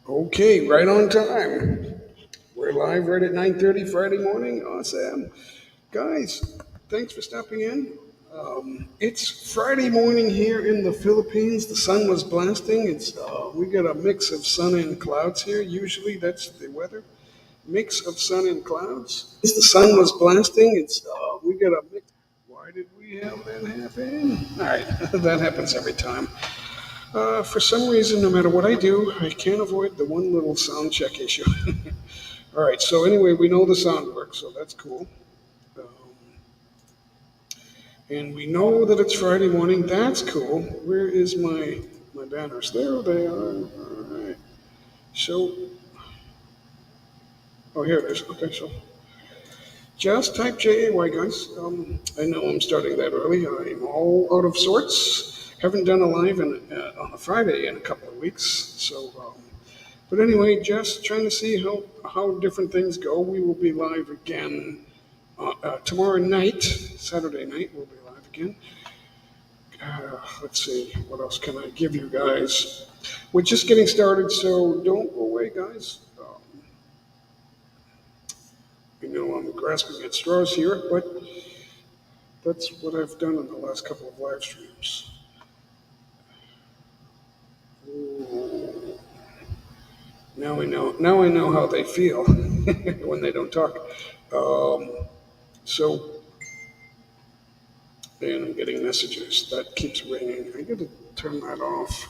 Okay, right on time. We're live right at 9:30 Friday morning. Awesome. Guys, thanks for stopping in. It's Friday morning here in the Philippines. The sun was blasting. We got a mix of sun and clouds here. Usually that's the weather. Mix of sun and clouds. The sun was blasting. We got a mix. Why did we have that happen? All right, that happens every time. For some reason, no matter what I do, I can't avoid the one little sound check issue. All right, so anyway, we know the sound works, so that's cool. Um, and we know that it's Friday morning. That's cool. Where is my banners? There they are. All right. So, oh, here it is. Okay, so just type JAY, guys. I know I'm starting that early. I'm all out of sorts. Haven't done a live on a Friday in a couple of weeks, so. But anyway, just trying to see how different things go. We will be live again tomorrow night, Saturday night. We'll be live again. Let's see, what else can I give you guys? We're just getting started, so don't go away, guys. You know I'm grasping at straws here, but that's what I've done in the last couple of live streams. Ooh. Now I know. Now I know how they feel when they don't talk. So and I'm getting messages. That keeps ringing. I gotta turn that off.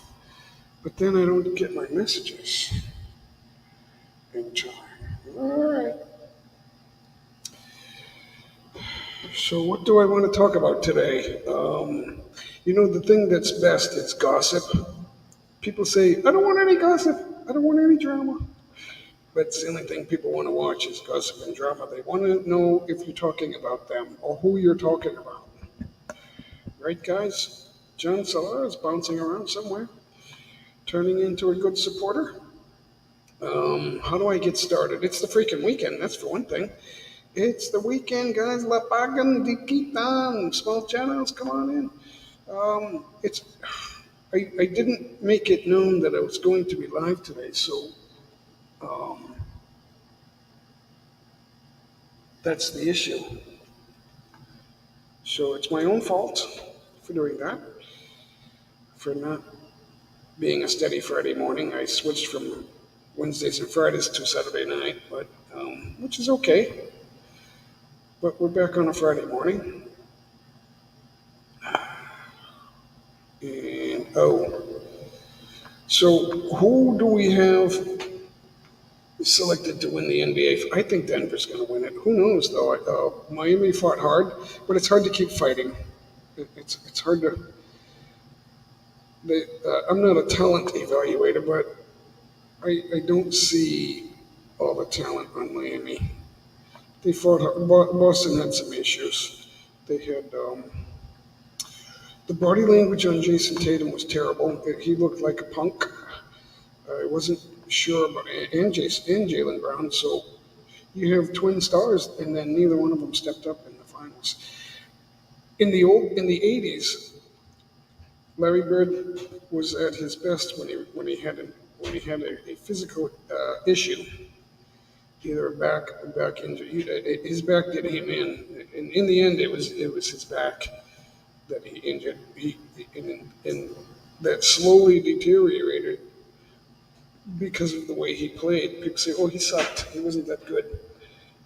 But then I don't get my messages in time. All right. So what do I want to talk about today? The thing that's best is gossip. People say, I don't want any gossip. I don't want any drama. But it's the only thing people want to watch is gossip and drama. They want to know if you're talking about them or who you're talking about. Right, guys? John Solar is bouncing around somewhere, turning into a good supporter. How do I get started? It's the freaking weekend, that's for one thing. It's the weekend, guys. Lapagan, Dikitan, small channels, come on in. It's I didn't make it known that I was going to be live today, so um, that's the issue. So it's my own fault for doing that, for not being a steady Friday morning. I switched from Wednesdays and Fridays to Saturday night, but which is okay. But we're back on a Friday morning. And so who do we have selected to win the NBA? I think Denver's going to win it. Who knows, though? Miami fought hard, but it's hard to keep fighting. It's hard to. I'm not a talent evaluator, but I don't see all the talent on Miami. They fought hard. Boston had some issues. They had the body language on Jason Tatum was terrible. He looked like a punk. I wasn't sure about and Jason and Jalen Brown. So you have twin stars, and then neither one of them stepped up in the finals. In the '80s, Larry Bird was at his best when he had a physical issue, either a back injury. His back did him in, and in the end, it was his back that he injured. And that slowly deteriorated because of the way he played. People say, "Oh, he sucked. He wasn't that good."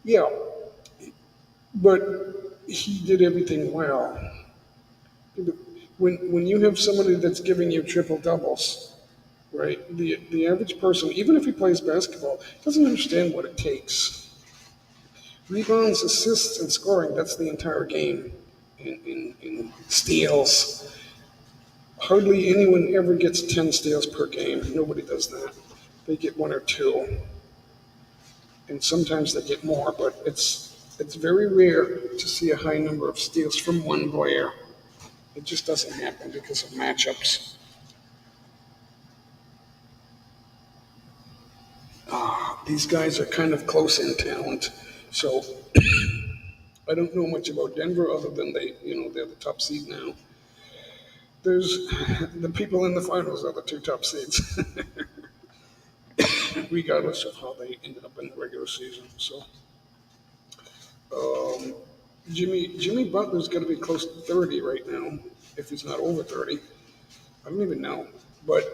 Yeah, but he did everything well. When you have somebody that's giving you triple doubles, right? The average person, even if he plays basketball, doesn't understand what it takes. Rebounds, assists, and scoring—that's the entire game. In steals, hardly anyone ever gets 10 steals per game. Nobody does that. They get one or two, and sometimes they get more, but it's very rare to see a high number of steals from one player. It just doesn't happen because of matchups. These guys are kind of close in talent, so I don't know much about Denver other than they're the top seed now. There's the people in the finals are the two top seeds. regardless of how they ended up in the regular season. So, um, Jimmy Butler's got to be close to 30 right now, if he's not over 30. I don't even know, but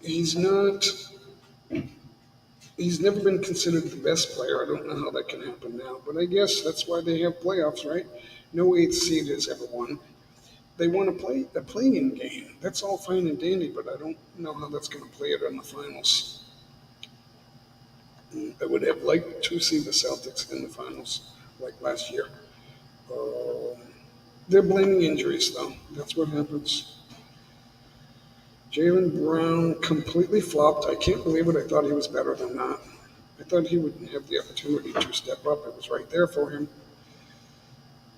he's not. He's never been considered the best player. I don't know how that can happen now, but I guess that's why they have playoffs, right? No eighth seed has ever won. They want to play a play-in game. That's all fine and dandy, but I don't know how that's going to play it in the finals. I would have liked to see the Celtics in the finals like last year. Um, they're blaming injuries, though. That's what happens. Jaylen Brown completely flopped. I can't believe it. I thought he was better than that. I thought he would have the opportunity to step up. It was right there for him,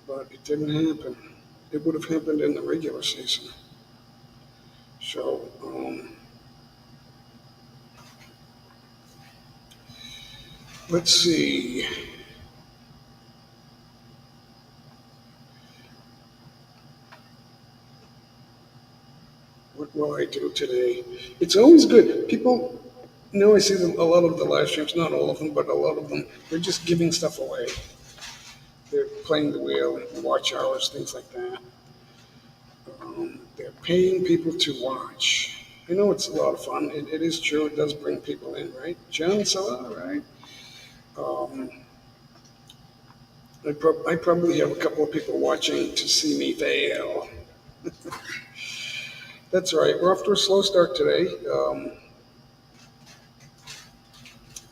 but it didn't happen. It would have happened in the regular season. So, let's see. What will I do today? It's always good. People know I see a lot of the live streams, not all of them, but a lot of them, they're just giving stuff away. They're playing the wheel and watch hours, things like that. They're paying people to watch. I know it's a lot of fun. It is true. It does bring people in, right? John Salah, right? Um, I probably have a couple of people watching to see me fail. That's right. We're off to a slow start today.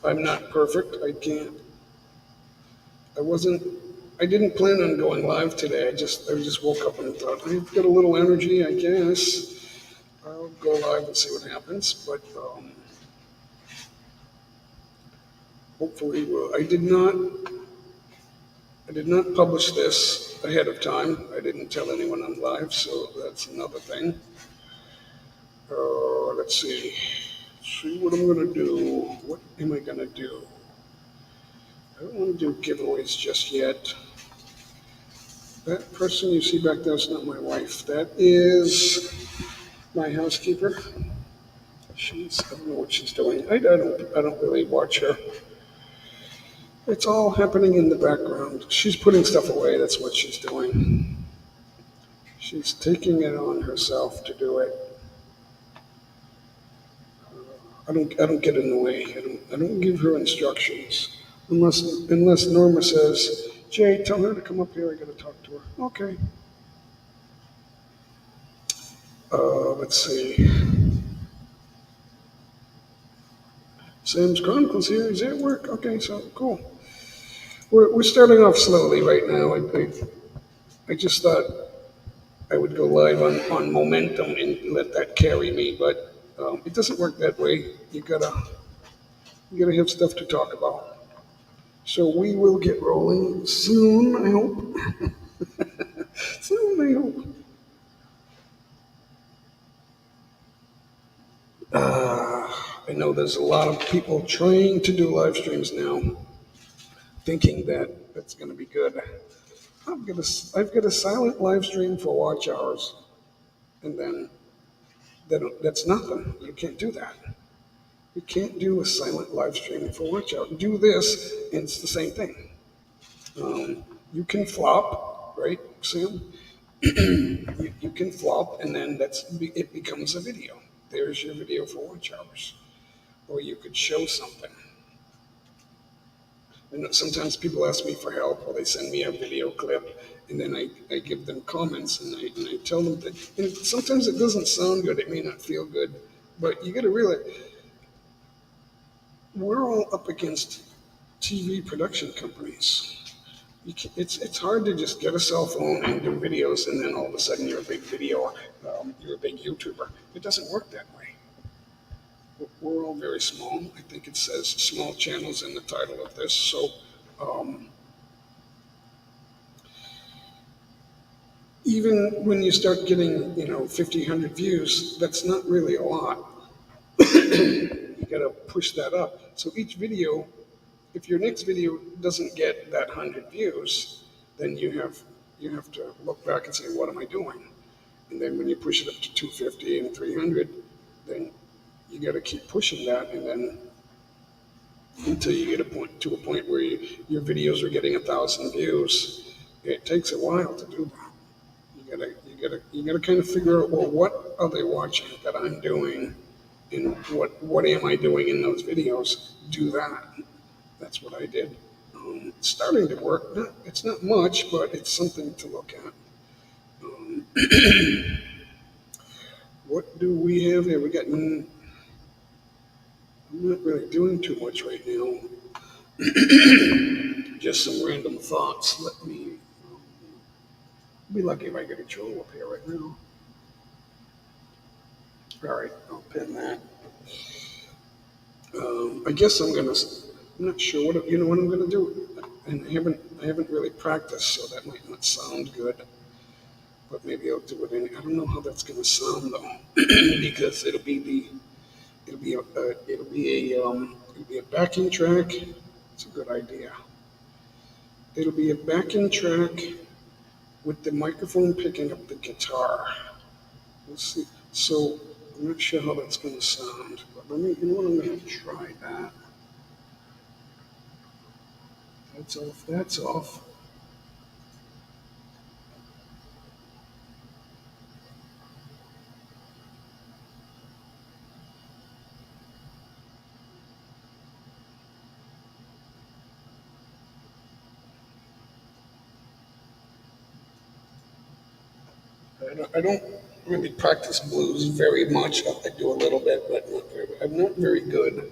I'm not perfect. I can't. I wasn't. I didn't plan on going live today. I just woke up and thought I've got a little energy. I guess I'll go live and see what happens. But hopefully, I did not. I did not publish this ahead of time. I didn't tell anyone I'm live, so that's another thing. Let's see. See what I'm gonna do. What am I gonna do? I don't want to do giveaways just yet. That person you see back there is not my wife. That is my housekeeper. I don't know what she's doing. I don't really watch her. It's all happening in the background. She's putting stuff away. That's what she's doing. She's taking it on herself to do it. I don't get in the way. I don't give her instructions unless Norma says, "Jay, tell her to come up here. I got to talk to her." Okay. Let's see. Sam's Chronicles here. He's at work. Okay, so cool. We're starting off slowly right now. I just thought I would go live on momentum and let that carry me, but it doesn't work that way. You gotta have stuff to talk about. So we will get rolling soon, I hope. Soon, I hope. I know there's a lot of people trying to do live streams now, thinking that that's going to be good. I've got a silent live stream for watch hours, and then that's nothing. You can't do that. You can't do a silent live stream for watch hours. Do this, and it's the same thing. You can flop, right, Sam? You can flop, and then it becomes a video. There's your video for watch hours. Or you could show something. And sometimes people ask me for help, or they send me a video clip, and then I give them comments, and I tell them that. And sometimes it doesn't sound good, it may not feel good, but you got to realize we're all up against TV production companies. It's hard to just get a cell phone and do videos, and then all of a sudden you're a big you're a big YouTuber. It doesn't work that way. We're all very small. I think it says small channels in the title of this. So even when you start getting 50, 100 views, that's not really a lot. You got to push that up. So each video, if your next video doesn't get that 100 views, then you have to look back and say, what am I doing? And then when you push it up to 250 and 300, then you got to keep pushing that, and then until you get a point where your videos are getting 1,000 views. It takes a while to do that. You gotta kind of figure out, well, what are they watching that I'm doing, and what am I doing in those videos? Do that. That's what I did. It's starting to work. It's not much, but it's something to look at. Um, what do we have here? I'm not really doing too much right now. Just some random thoughts. Let me be lucky if I get a troll up here right now. All right, I'll pin that. I guess I'm not sure what I'm gonna do, and I haven't really practiced, so that might not sound good. But maybe I'll do it I don't know how that's gonna sound though, because it'll be a backing track. It's a good idea. It'll be a backing track with the microphone picking up the guitar. Let's see. So I'm not sure how that's going to sound, but you know what, I'm going to try that. That's off. That's off. I don't really practice blues very much. I do a little bit, but I'm not very good.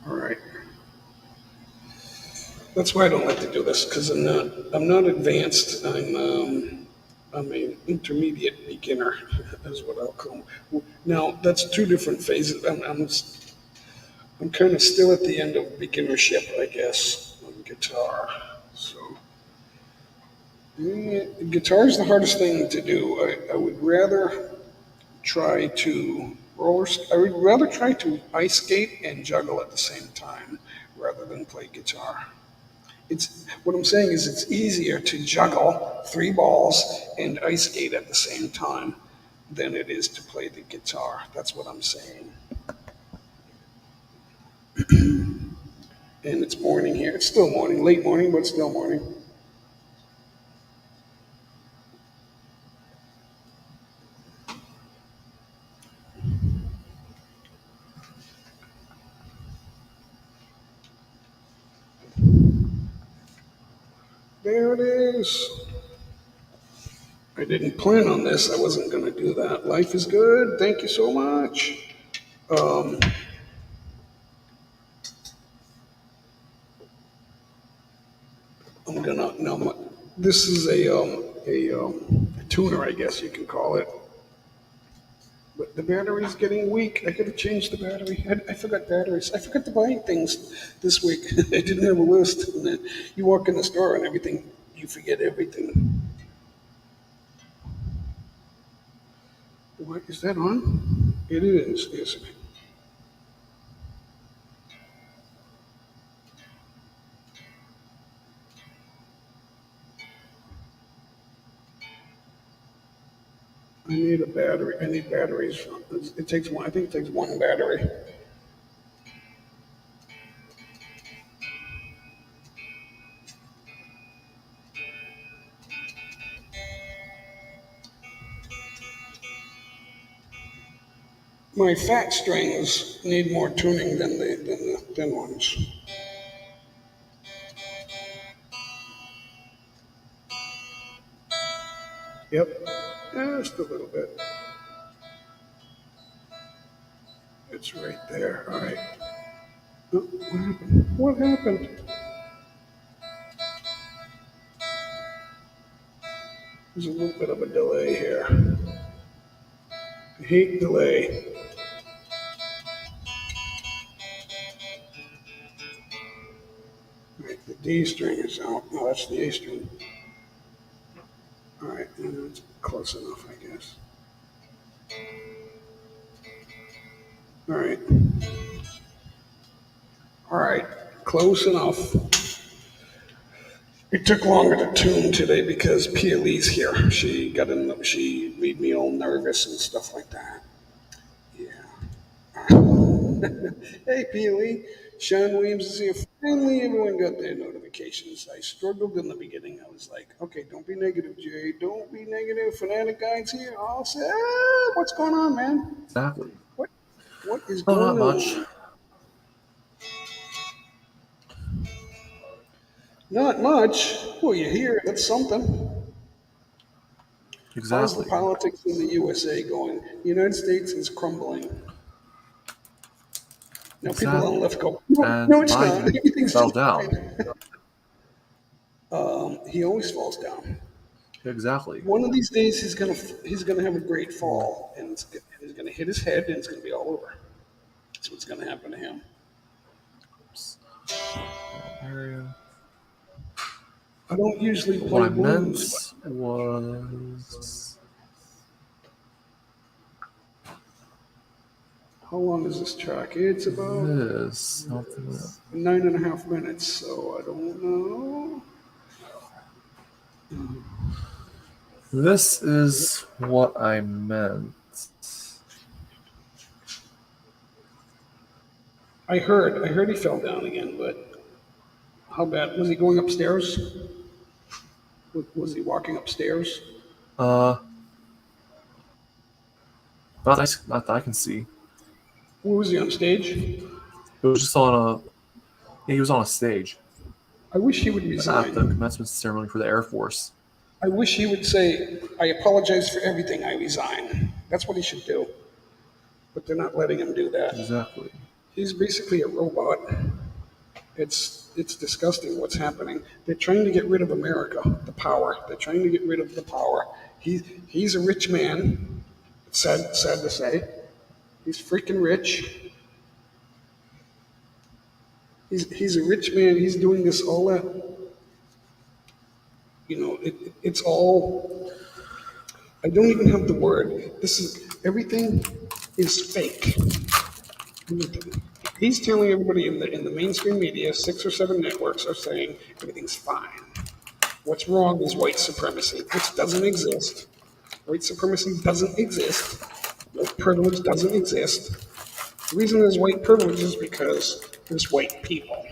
All right. That's why I don't like to do this, because I'm not advanced. I'm an intermediate beginner, is what I'll call. Now that's two different phases. I'm kind of still at the end of beginnership, I guess, on guitar. So, guitar is the hardest thing to do. I would rather try to I would rather try to ice skate and juggle at the same time rather than play guitar. It's what I'm saying is it's easier to juggle three balls and ice skate at the same time than it is to play the guitar. That's what I'm saying. And it's morning here. It's still morning, late morning, but still morning. There it is. I didn't plan on this. I wasn't going to do that. Life is good. Thank you so much. Um, I'm gonna no. This is a tuner, I guess you can call it. But the battery's getting weak. I gotta change the battery. I forgot batteries. I forgot to buy things this week. I didn't have a list. And then you walk in the store and everything, you forget everything. What is that on? It is, isn't it? I need a battery. I need batteries. It takes one. I think it takes one battery. My fat strings need more tuning than the thin ones. Yep. Just a little bit. It's right there. All right. Oh, what happened? What happened? There's a little bit of a delay here. I hate delay. All right, the D string is out. No, that's the A string. All right, and it's close enough, I guess. All right. All right, close enough. It took longer to tune today because PLE's here. She made me all nervous and stuff like that. Yeah. Hey, PLE. Sean Williams is here. Finally, everyone got their notifications. I struggled in the beginning. I was like, okay, don't be negative, Jay. Don't be negative. Fanatic Guide's here. I'll say, what's going on, man? Exactly. What, what is Oh, going not much. on? Not much. Well, you're here. That's something. How's the Exactly. politics in the USA going? The United States is crumbling. Now people on the Exactly. left go, no, And no, it's not. Biden Everything's fell just down. fine. He always falls down. Exactly. One of these days, he's gonna have a great fall, and he's gonna hit his head, and it's gonna be all over. That's what's gonna happen to him. Area. I don't usually What play I meant blues, but was how long is this track? It's about this. Something else. 9.5 minutes, so I don't know. This is what I meant. I heard he fell down again, but how bad? Was he going upstairs? Was he walking upstairs? Uh, not that I can see. Where was he on stage? It was just on a. Yeah, he was on a stage I wish he would at the resign. commencement ceremony for the Air Force. I wish he would say, I apologize for everything, I resign. That's what he should do. But they're not letting him do that. Exactly. He's basically a robot. It's disgusting what's happening. They're trying to get rid of America, the power. They're trying to get rid of the power. He's a rich man. It's sad to say. He's freaking rich. He's a rich man. He's doing this all that. It's all. I don't even have the word. Everything is fake. Everything. He's telling everybody in the mainstream media, 6 or 7 networks are saying everything's fine. What's wrong is white supremacy, which doesn't exist. White supremacy doesn't exist. White privilege doesn't exist. The reason there's white privilege is because there's white people.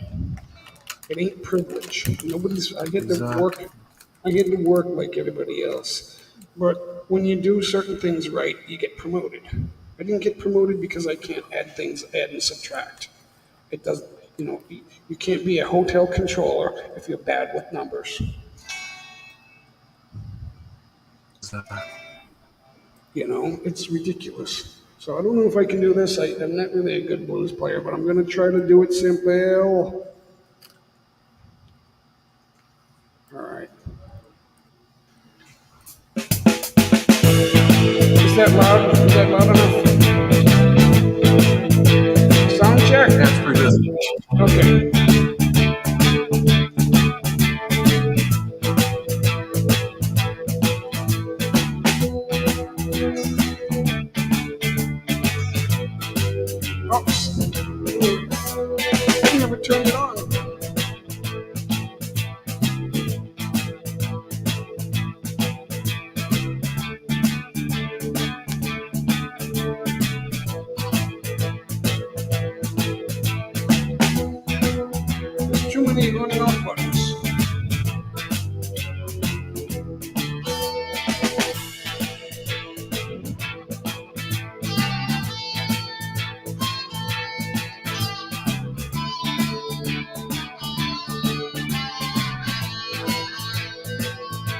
It ain't privilege. I get to work. I get to work like everybody else. But when you do certain things right, you get promoted. I didn't get promoted because I can't add and subtract. It doesn't, you can't be a hotel controller if you're bad with numbers. It's ridiculous. So I don't know if I can do this. I'm not really a good blues player, but I'm going to try to do it simple. All right. Is that loud? Is that loud enough? Sound check? That's pretty good. Okay. Oops. I never turned it on. There's too many running off buttons.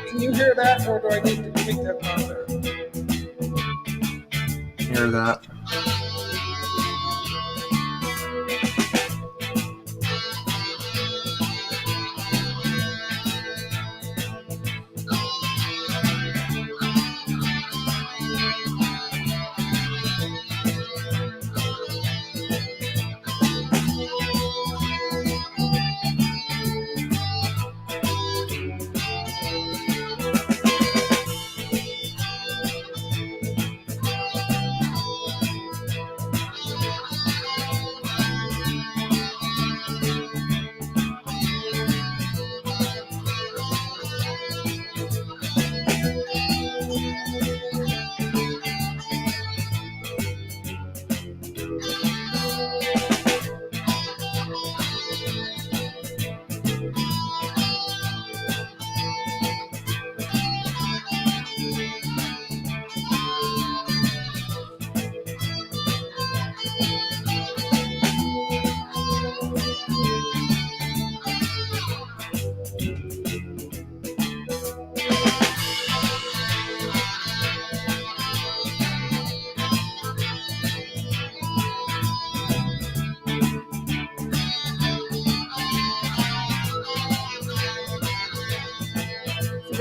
Can you hear that, or do I need to make that louder? Hear that?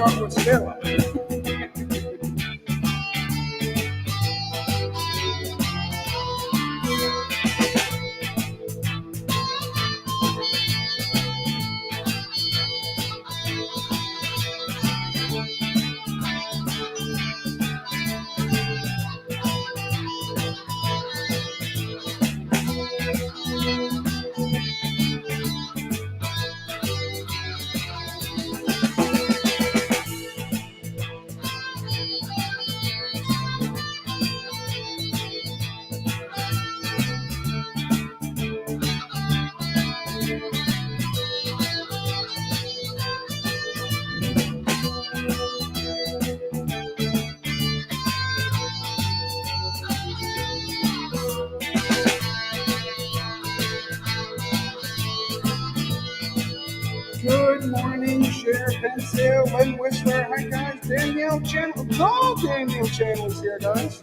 chocolate Stella. Good morning, Sheriff Pencil and Whistler. Hi, guys. Danielle Channel. Oh, Danielle Channel is here, guys.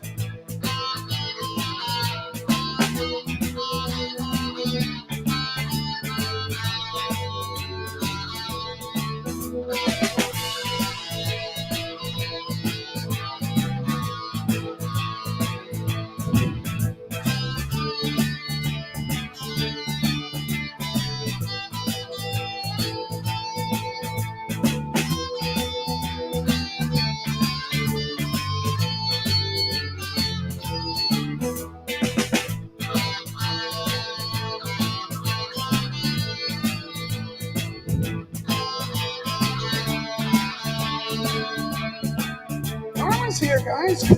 Mama's here, guys.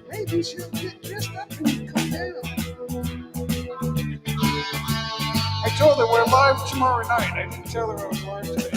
Maybe she'll get dressed up and come down. I told her we're live tomorrow night. I didn't tell her I was live today.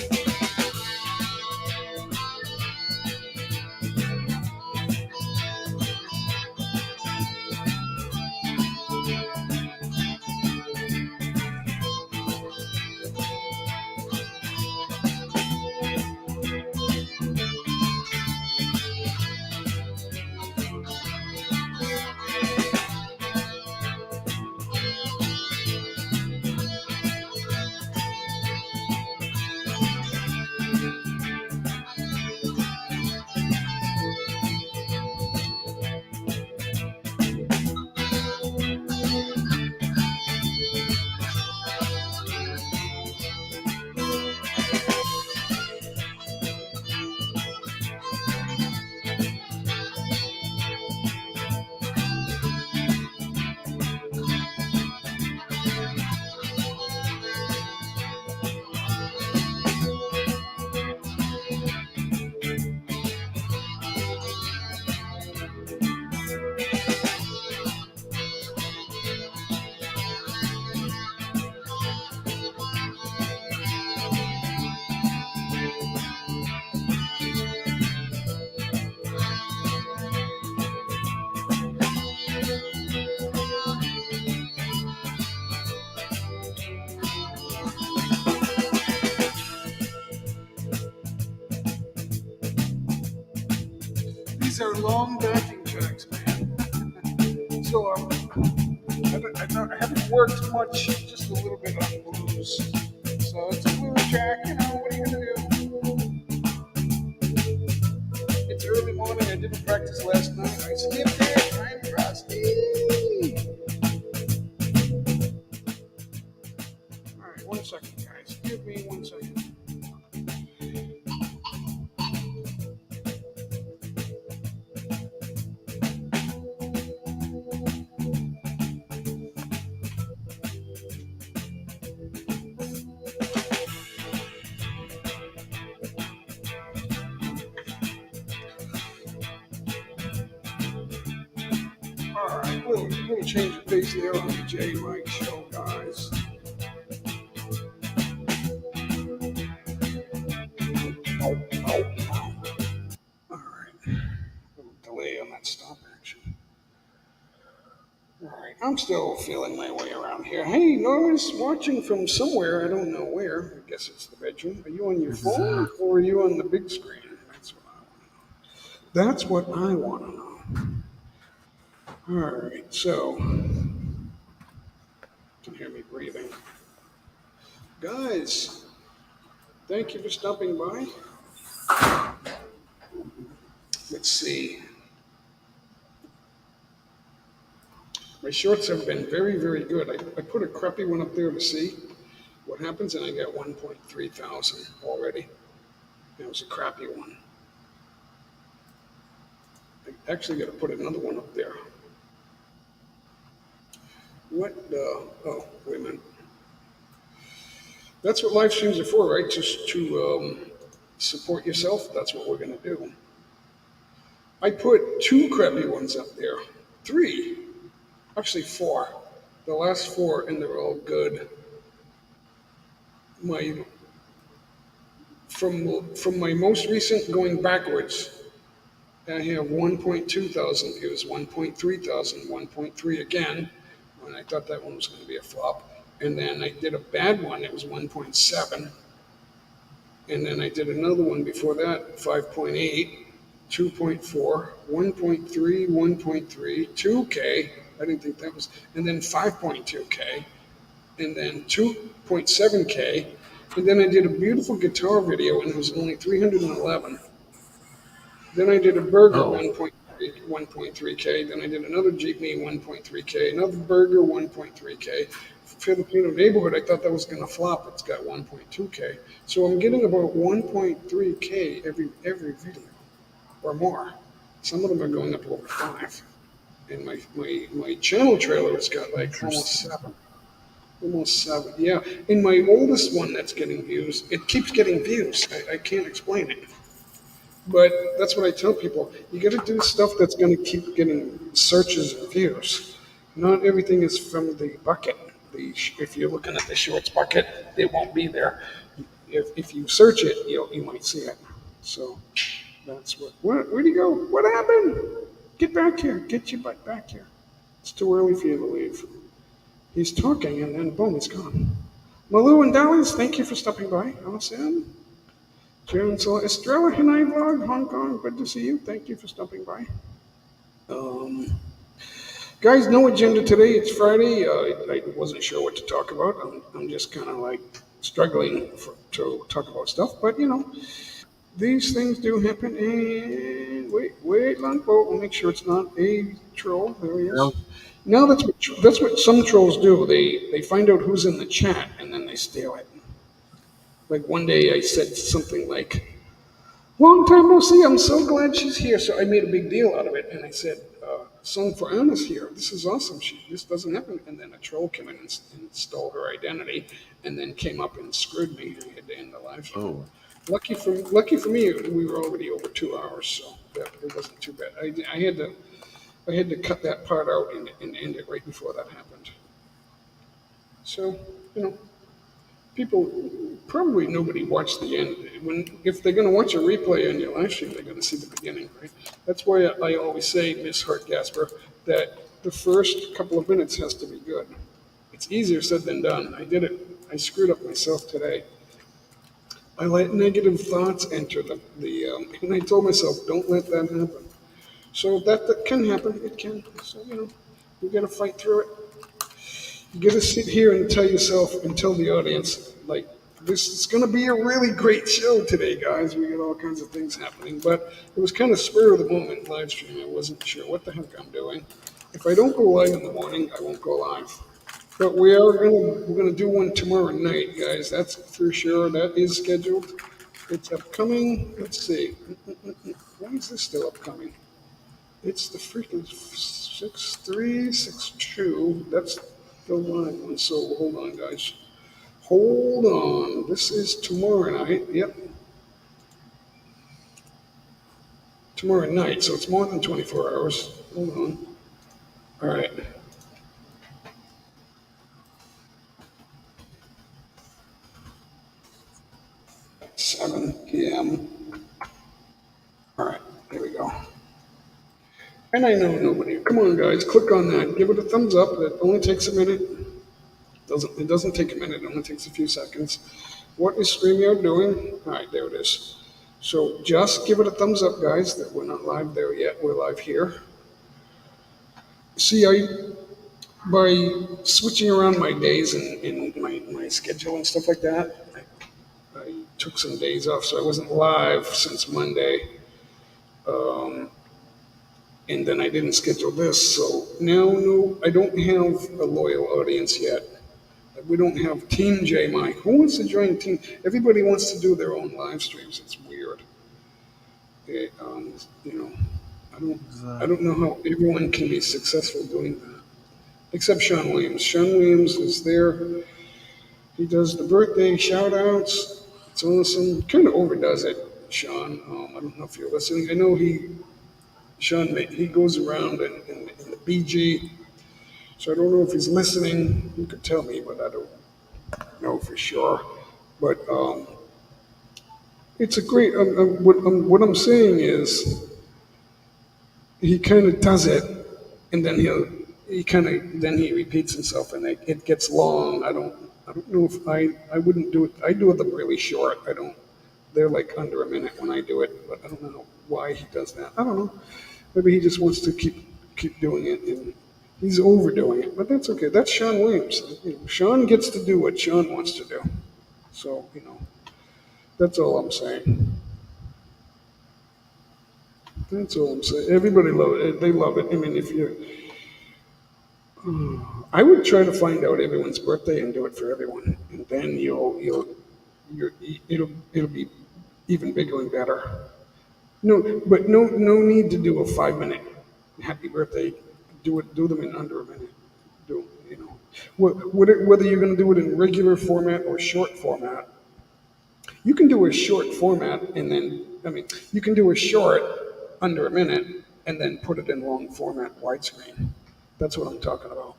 These are long backing tracks, man. So I haven't worked much, just a little bit on blues. So it's a blues track, you know, what are you gonna do? It's early morning, I didn't practice last night. I skipped it, I'm rusty. Alright, 1 second, guys. Give me 1 second. Alright, little change of pace there on the J Mike show, guys. Alright, little delay on that stop action. Alright, I'm still feeling my way around here. Hey, Norman's watching from somewhere, I don't know where. I guess it's the bedroom. Are you on your phone or are you on the big screen? That's what I want to know. All right, so you can hear me breathing. Guys, thank you for stopping by. Let's see. My shorts have been very, very good. I put a crappy one up there to see what happens, and I got 1.3 thousand already. That was a crappy one. I actually got to put another one up there. What the? Oh, wait a minute. That's what live streams are for, right? Just to support yourself. That's what we're going to do. I put 2 crappy ones up there. 3. Actually 4. The last 4, and they're all good. My from my most recent going backwards, I have 1.2 thousand views, 1.3 thousand, 1.3 again, when I thought that one was going to be a flop. And then I did a bad one, it was 1.7. And then I did another one before that, 5.8, 2.4, 1.3, 1.3, 2K. I didn't think that was, and then 5.2K, and then 2.7K. And then I did a beautiful guitar video, and it was only 311. Then I did a burger, Oh. 1.3K. Then I did another jeepney, 1.3K. Another burger, 1.3K. Filipino neighborhood, I thought that was going to flop. It's got 1.2K. So I'm getting about 1.3K every video or more. Some of them are going up over 5. And my channel trailer has got like almost 7. Almost 7, yeah. And my oldest one that's getting views, it keeps getting views. I can't explain it. But that's what I tell people. You got to do stuff that's going to keep getting searches and views. Not everything is from the bucket. If you're looking at the shorts bucket, it won't be there. If you search it, you might see it. So that's where'd he go? What happened? Get back here. Get your butt back here. It's too early for you to leave. He's talking, and then boom, he's gone. Malou and Dallas, thank you for stopping by. Awesome. Sharon Estrella, Hanai Vlog, Hong Kong, good to see you. Thank you for stopping by. Guys, no agenda today. It's Friday. I wasn't sure what to talk about. I'm just kind of like struggling to talk about stuff, but these things do happen. And wait, Longboat. We'll make sure it's not a troll. There he is. No. Now that's what some trolls do. They find out who's in the chat and then they steal it. Like one day I said something like, "Long time no see. I'm so glad she's here." So I made a big deal out of it, and I said, "Song for Anna's here. This is awesome. This doesn't happen." And then a troll came in and stole her identity, and then came up and screwed me. I had to end the live stream. Oh. Lucky for me, we were already over 2 hours, so it wasn't too bad. I had to cut that part out and end it right before that happened. So people, probably nobody watched the end. If they're going to watch a replay on your live stream, they're going to see the beginning, right? That's why I always say, Miss Hart Gasper, that the first couple of minutes has to be good. It's easier said than done. I did it. I screwed up myself today. I let negative thoughts enter and I told myself, don't let that happen. So that can happen. It can. So, you got to fight through it. You got to sit here and tell yourself and tell the audience, like, this is going to be a really great show today, guys. We got all kinds of things happening. But it was kind of spur of the moment live stream. I wasn't sure what the heck I'm doing. If I don't go live in the morning, I won't go live. But we're gonna do one tomorrow night, guys. That's for sure. That is scheduled. It's upcoming. Let's see. Why is this still upcoming? It's the freaking 6362. That's the live one. So hold on, guys. Hold on. This is tomorrow night. Yep. Tomorrow night. So it's more than 24 hours. Hold on. All right. 7 p.m. All right, there we go. And I know nobody. Come on, guys, click on that. Give it a thumbs up. It only takes a minute. It doesn't take a minute. It only takes a few seconds. What is StreamYard doing? All right, there it is. So just give it a thumbs up, guys. That we're not live there yet. We're live here. See, by switching around my days and my schedule and stuff like that, I took some days off, so I wasn't live since Monday. And then I didn't schedule this. So now, no, I don't have a loyal audience yet. We don't have Team J Mike. Who wants to join Team? Everybody wants to do their own live streams. It's weird. It, you know, I don't, I don't Exactly. know how everyone can be successful doing that. Except Sean Williams. Sean Williams is there. He does the birthday shout outs. It's awesome. Kind of overdoes it, Sean. I don't know if you're listening. I know he goes around in the BG. So I don't know if he's listening. You could tell me, but I don't know for sure. But it's a great. What I'm saying is he kind of does it, and then he repeats himself, and it gets long. I don't know if I wouldn't do it. I do them really short. I don't. They're like under a minute when I do it, but I don't know why he does that. I don't know. Maybe he just wants to keep doing it, and he's overdoing it. But that's okay. That's Sean Williams. Sean gets to do what Sean wants to do. So that's all I'm saying. That's all I'm saying. Everybody love it. They love it. I mean, if you, I would try to find out everyone's birthday and do it for everyone, and then you're, it'll be even bigger and better. No, but no need to do a 5 minute happy birthday. Do them in under a minute. Do whether you're going to do it in regular format or short format. You can do a short format and then you can do a short under a minute and then put it in long format widescreen. That's what I'm talking about.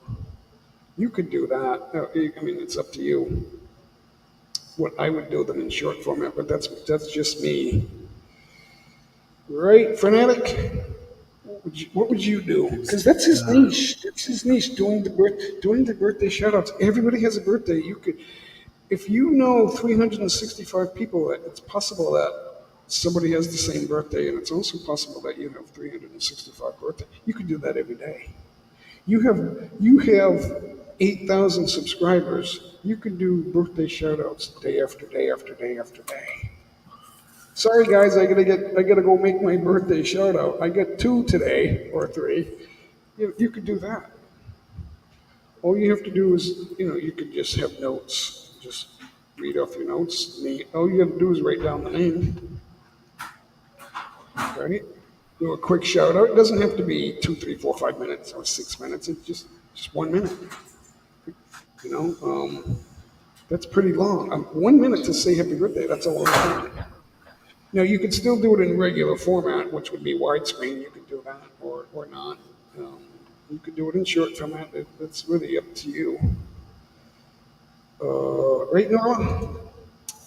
You could do that. It's up to you. What I would do them in short format, but that's just me. Right, Fanatic? What would you do? Because that's his Exactly. niche. That's his niche. Doing the birthday shoutouts. Everybody has a birthday. You could, if you know 365 people, it's possible that somebody has the same birthday, and it's also possible that you have 365 birthdays. You could do that every day. You have 8,000 subscribers. You could do birthday shoutouts day after day after day after day. Sorry guys, I gotta go make my birthday shout out. I get two today or three. You could do that. All you have to do is, you could just have notes. Just read off your notes. All you have to do is write down the name, right? Do a quick shout out. It doesn't have to be 2, 3, 4, 5 minutes or 6 minutes. It's just 1 minute. You know, that's pretty long. 1 minute to say happy birthday. That's a long time. Now you could still do it in regular format, which would be widescreen. You could do that, or not. Um, you could do it in short format. It's really up to you. Right, Norma?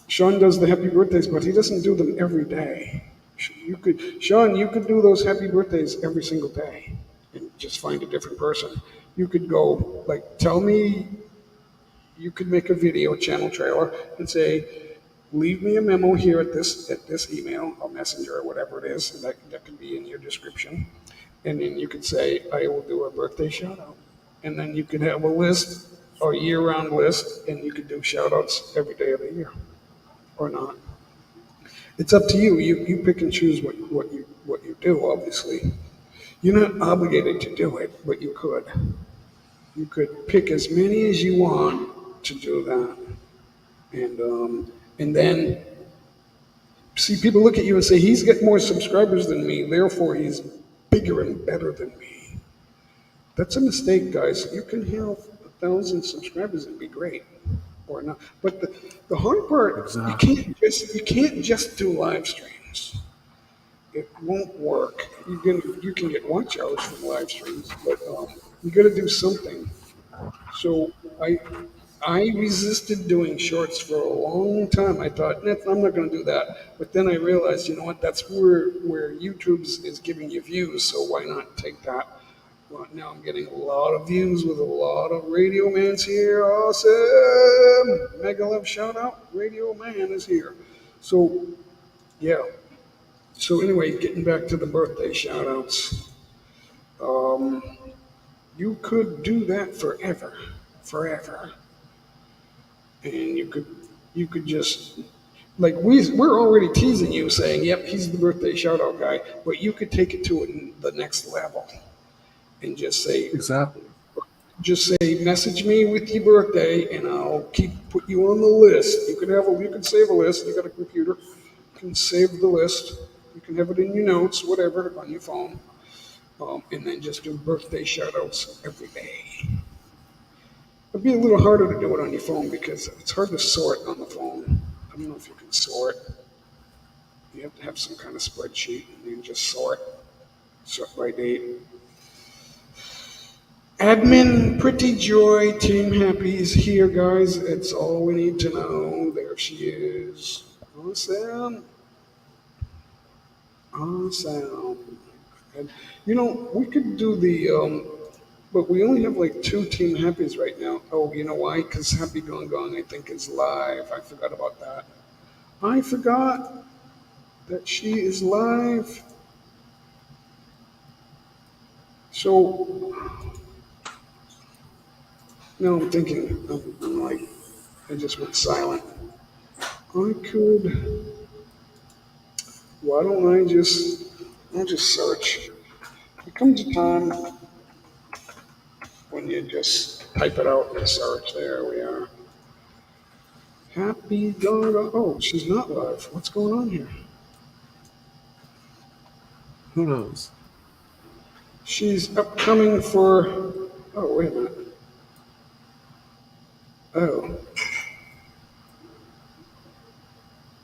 Sean does the happy birthdays, but he doesn't do them every day. Sean, you could do those happy birthdays every single day, and just find a different person. You could go like, tell me. You could make a video channel trailer and say, leave me a memo here at this email or messenger or whatever it is, and that can be in your description. And then you could say, I will do a birthday shout out. And then you could have a list, a year round list, and you could do shout outs every day of the year or not. It's up to you. You pick and choose what you do, obviously. You're not obligated to do it, but you could. You could pick as many as you want to do that. And then see, people look at you and say, he's got more subscribers than me, therefore he's bigger and better than me. That's a mistake, guys. You can have 1,000 subscribers and be great, or not. But the hard part, you Exactly. can't just do live streams. It won't work. You can get watch hours from live streams, but you got to do something. So I resisted doing shorts for a long time. I thought, I'm not going to do that. But then I realized, you know what? That's where YouTube's is giving you views. So why not take that? Well, now I'm getting a lot of views with a lot of Radio Man's here. Awesome! Mega love shout out. Radio Man is here. So yeah. So anyway, getting back to the birthday shout outs. Um, you could do that forever, forever. And you could just like we're already teasing you, saying, "Yep, he's the birthday shout out guy," but you could take it to the next level and Exactly. just say, message me with your birthday, and I'll put you on the list. You can save a list. You got a computer, you can save the list. You can have it in your notes, whatever, on your phone, and then just do birthday shout outs every day. It'd be a little harder to do it on your phone because it's hard to sort on the phone. I don't know if you can sort. You have to have some kind of spreadsheet, and you can just sort by date. Admin Pretty Joy Team Happy is here, guys. It's all we need to know. There she is. Awesome. Awesome. And, we could do but we only have like 2 Team Happies right now. Oh, you know why? Because Happy Gong Gong, I think, is live. I forgot about that. I forgot that she is live. So, now I'm thinking, I'm like, I just went silent. Why don't I'll just search. There comes a time when you just type it out and search. There we are. Happy Gaga. Oh, she's not live. What's going on here? Who knows? She's upcoming for. Oh, wait a minute. Oh.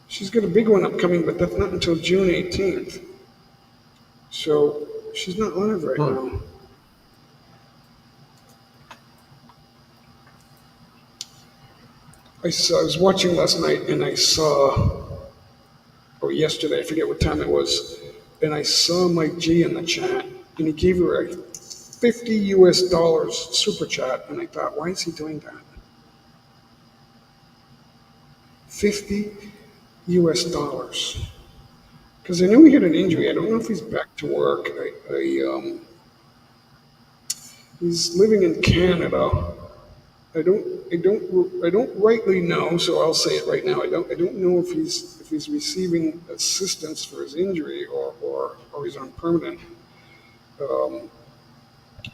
She's got a big one upcoming, but that's not until June 18th. So she's not live right now. I was watching last night and I saw, or yesterday, I forget what time it was, and I saw Mike G in the chat, and he gave her a $50 super chat, and I thought, why is he doing that? $50. Because I knew he had an injury. I don't know if he's back to work. He's living in Canada. I don't rightly know, so I'll say it right now. I don't know if he's receiving assistance for his injury or he's on permanent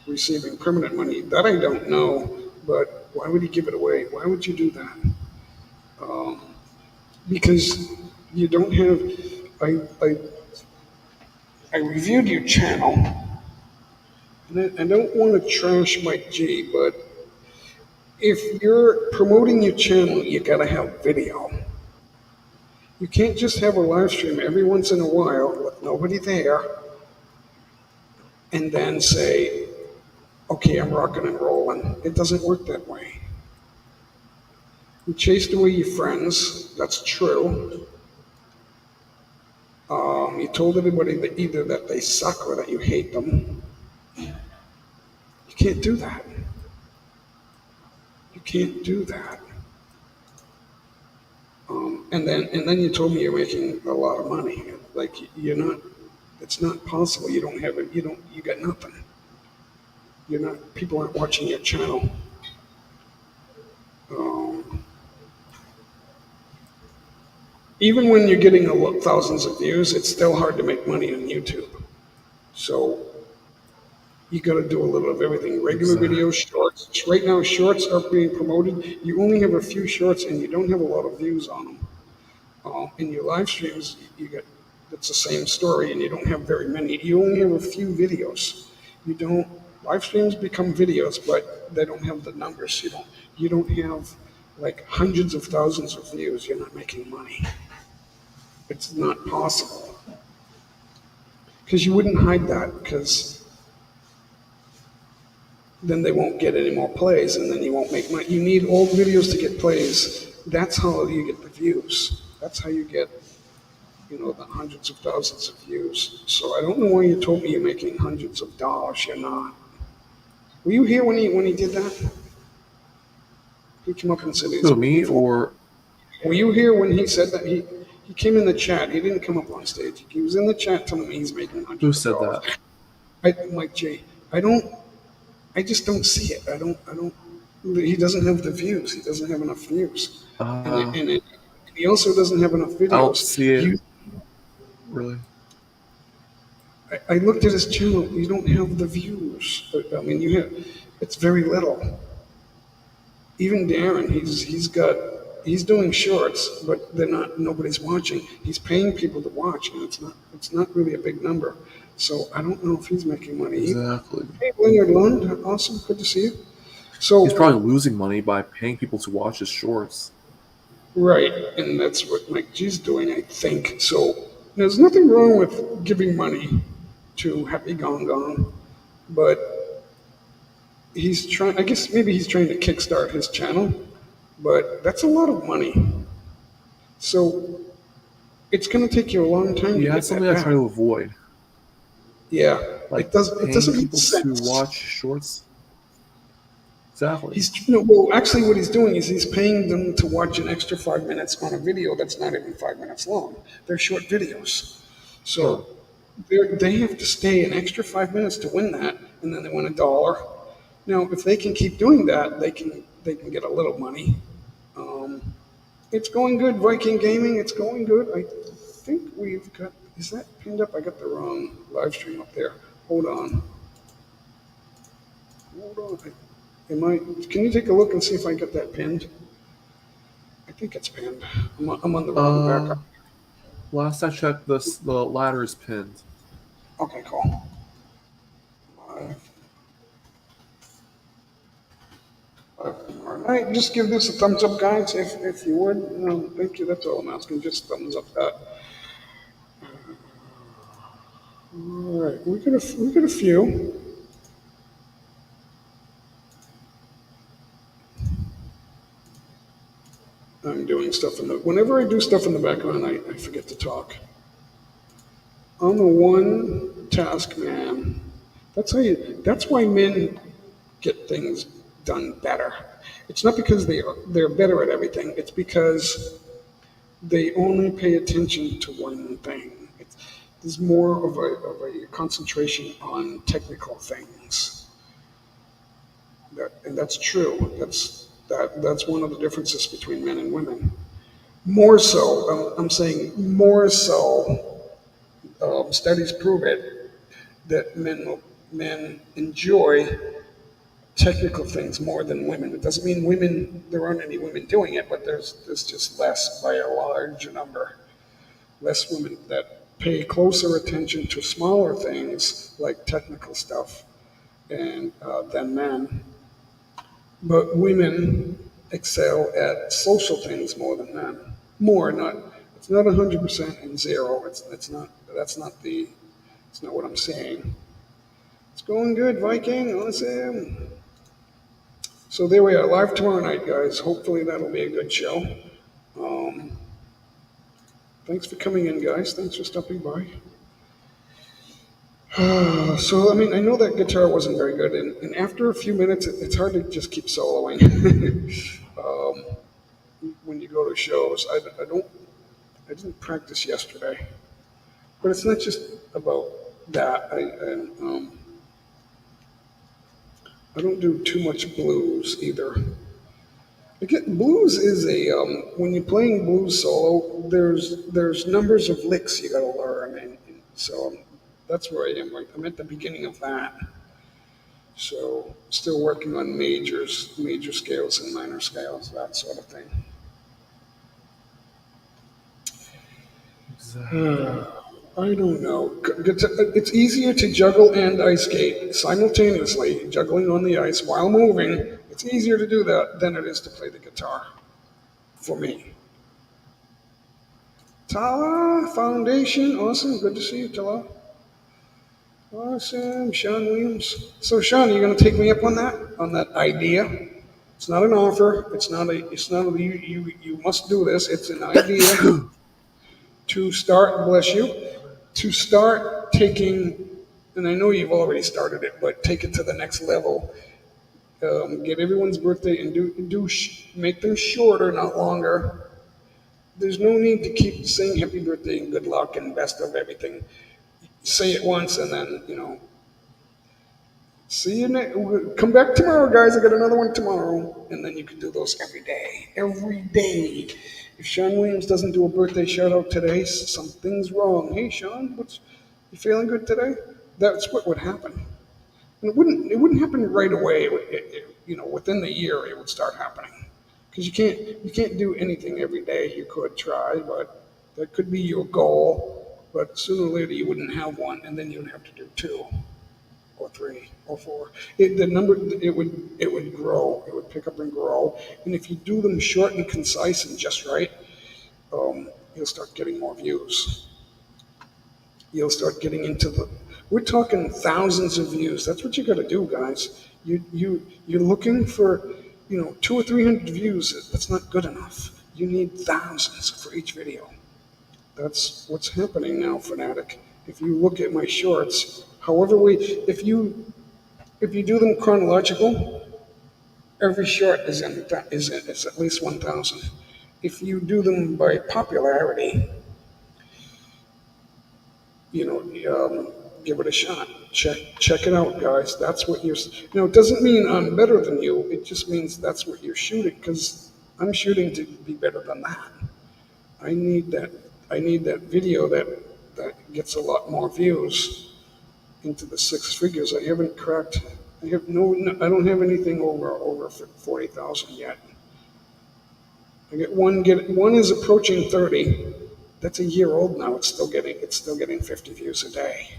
receiving permanent money. That I don't know. But why would he give it away? Why would you do that? Because you don't have. I reviewed your channel, and I don't want to trash Mike G, but if you're promoting your channel, you gotta have video. You can't just have a live stream every once in a while with nobody there and then say, okay, I'm rocking and rolling. It doesn't work that way. You chased away your friends, that's true. You told everybody that either that they suck or that you hate them. You can't do that. You can't do that. And then you told me you're making a lot of money. Like you're not. It's not possible. You don't have it. You got nothing. You're not. People aren't watching your channel. Even when you're getting thousands of views, it's still hard to make money on YouTube. So you got to do a little of everything. Regular videos, shorts. Right now, shorts are being promoted. You only have a few shorts, and you don't have a lot of views on them. In your live streams, it's the same story, and you don't have very many. You only have a few videos. Live streams become videos, but they don't have the numbers. You don't have like hundreds of thousands of views. You're not making money. It's not possible. Because you wouldn't hide that, because then they won't get any more plays, and then you won't make money. You need old videos to get plays. That's how you get the views. That's how you get, the hundreds of thousands of views. So I don't know why you told me you're making hundreds of dollars. You're not. Were you here when he did that? He came up and said, Who, me or? Were you here when he said that? He came in the chat. He didn't come up on stage. He was in the chat telling me he's making hundreds. Who said that? Mike J. I just don't see it. He doesn't have the views. He doesn't have enough views. And He also doesn't have enough I don't videos. see it really. I looked at his channel. You don't have the views. I mean, you have. It's very little. Even Darren, he's doing shorts, but they're not. Nobody's watching. He's paying people to watch, and it's not really a big number. So I don't know if he's making money either. Exactly. Hey, Leonard Lund, awesome, good to see you. He's So probably losing money by paying people to watch his shorts. right, and that's what Mike G's doing, I think. So there's nothing wrong with giving money to Happy Gong Gong, but he's trying. I guess maybe he's trying to kickstart his channel, but that's a lot of money. So it's going to take you a long time to Yeah, get that's something that I try back. to avoid. Yeah, Like it does. It paying doesn't make people to sense. watch shorts. Exactly. Well, actually, what he's doing is he's paying them to watch an extra 5 minutes on a video that's not even 5 minutes long. They're short videos, Huh. so they have to stay an extra 5 minutes to win that, and then they win $1. Now, if they can keep doing that, they can get a little money. Um, it's going good, Viking Gaming. It's going good. I think we've got. Is that pinned up? I got the wrong live stream up there. Hold on. Hold on. Am I? Can you take a look and see if I got that pinned? I think it's pinned. I'm on the wrong backup. Last I checked, the ladder is pinned. Okay, cool. All right, just give this a thumbs up, guys, if you would. Thank you. That's all I'm asking. Just thumbs up that. All right, we got a few. I'm doing stuff whenever I do stuff in the background, I forget to talk. I'm a one task man. That's why men get things done better. It's not because they're better at everything. It's because they only pay attention to one thing. There's more of a concentration on technical things. And that's true. That's one of the differences between men and women. More so, I'm saying more so. Studies prove it that men enjoy technical things more than women. It doesn't mean there aren't any women doing it, but there's just less by a large number. Less women that pay closer attention to smaller things like technical stuff and than men. But women excel at social things more than men. More, not. It's not 100% and zero. It's not. That's not the. It's not what I'm saying. It's going good, Viking. Awesome. So there we are, live tomorrow night, guys. Hopefully that'll be a good show. Um, thanks for coming in, guys. Thanks for stopping by. So, I mean, I know that guitar wasn't very good, and after a few minutes, it's hard to just keep soloing. When you go to shows, I didn't practice yesterday, but it's not just about that. I don't do too much blues either. Blues is when you're playing blues solo, there's numbers of licks you got to learn, and so that's where I am. Right, I'm at the beginning of that. So still working on major scales and minor scales, that sort of thing. I don't know. It's easier to juggle and ice skate simultaneously, juggling on the ice while moving. It's easier to do that than it is to play the guitar, for me. Tala Foundation, awesome. Good to see you, Tala. Awesome, Sean Williams. So, Sean, are you going to take me up on that idea? It's not an offer. It's not a, you must do this. It's an idea to start, bless you, to start taking, and I know you've already started it, but take it to the next level. Get everyone's birthday and make them shorter, not longer. There's no need to keep saying happy birthday and good luck and best of everything. Say it once and then, see you next. Come back tomorrow, guys. I got another one tomorrow, and then you can do those every day. Every day. If Sean Williams doesn't do a birthday shout out today, something's wrong. Hey Sean, you feeling good today? That's what would happen. And it wouldn't happen right away. Within the year it would start happening. Because you can't do anything every day. You could try, but that could be your goal. But sooner or later you wouldn't have one, and then you'd have to do two, or three, or four. It would grow. It would pick up and grow. And if you do them short and concise and just right, you'll start getting more views. You'll start getting into the. We're talking thousands of views. That's what you got to do, guys. You're looking for, 200 or 300 views. That's not good enough. You need thousands for each video. That's what's happening now, Fanatic. If you look at my shorts, if you do them chronological, every short is at least 1,000. If you do them by popularity, give it a shot. Check it out, guys. That's what you're. It doesn't mean I'm better than you. It just means that's what you're shooting. Because I'm shooting to be better than that. I need that video that gets a lot more views into the six figures. I haven't cracked. I don't have anything over 40,000 yet. One is approaching 30. That's a year old now. It's still getting 50 views a day.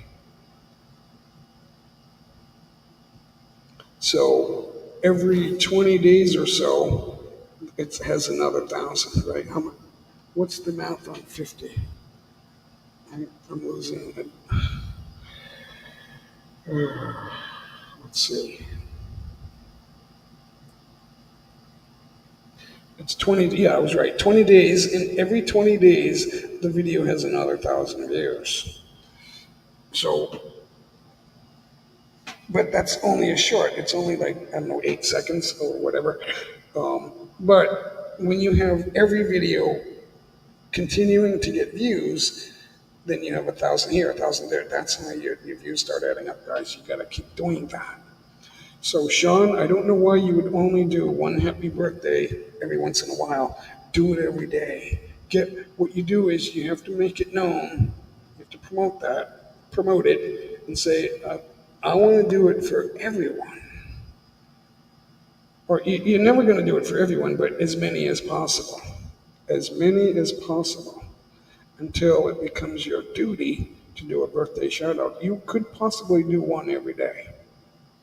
So every 20 days or so, it has another 1,000, right? What's the math on 50? I'm losing it. Let's see. It's 20. Yeah, I was right. 20 days, and every 20 days, the video has another 1,000 views. So, but that's only a short. It's only 8 seconds or whatever. But when you have every video continuing to get views, then you have 1,000 here, 1,000 there. That's how your views start adding up, guys. You got to keep doing that. So, Sean, I don't know why you would only do one happy birthday every once in a while. Do it every day. What you do is you have to make it known. You have to promote it, and say, I want to do it for everyone. Or you're never going to do it for everyone, but as many as possible. As many as possible. Until it becomes your duty to do a birthday shout out. You could possibly do one every day.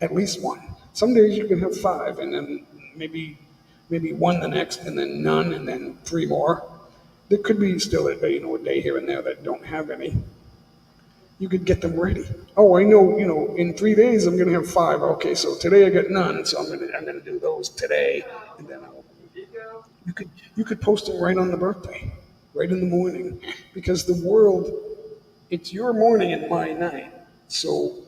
At least one. Some days you can have 5, and then maybe one the next, and then none, and then 3 more. There could be still a day here and there that don't have any. You could get them ready. Oh, I know. In 3 days I'm going to have 5. Okay, so today I got none, so I'm going to do those today, and then you could post them right on the birthday, right in the morning, because the world, it's your morning and my night. So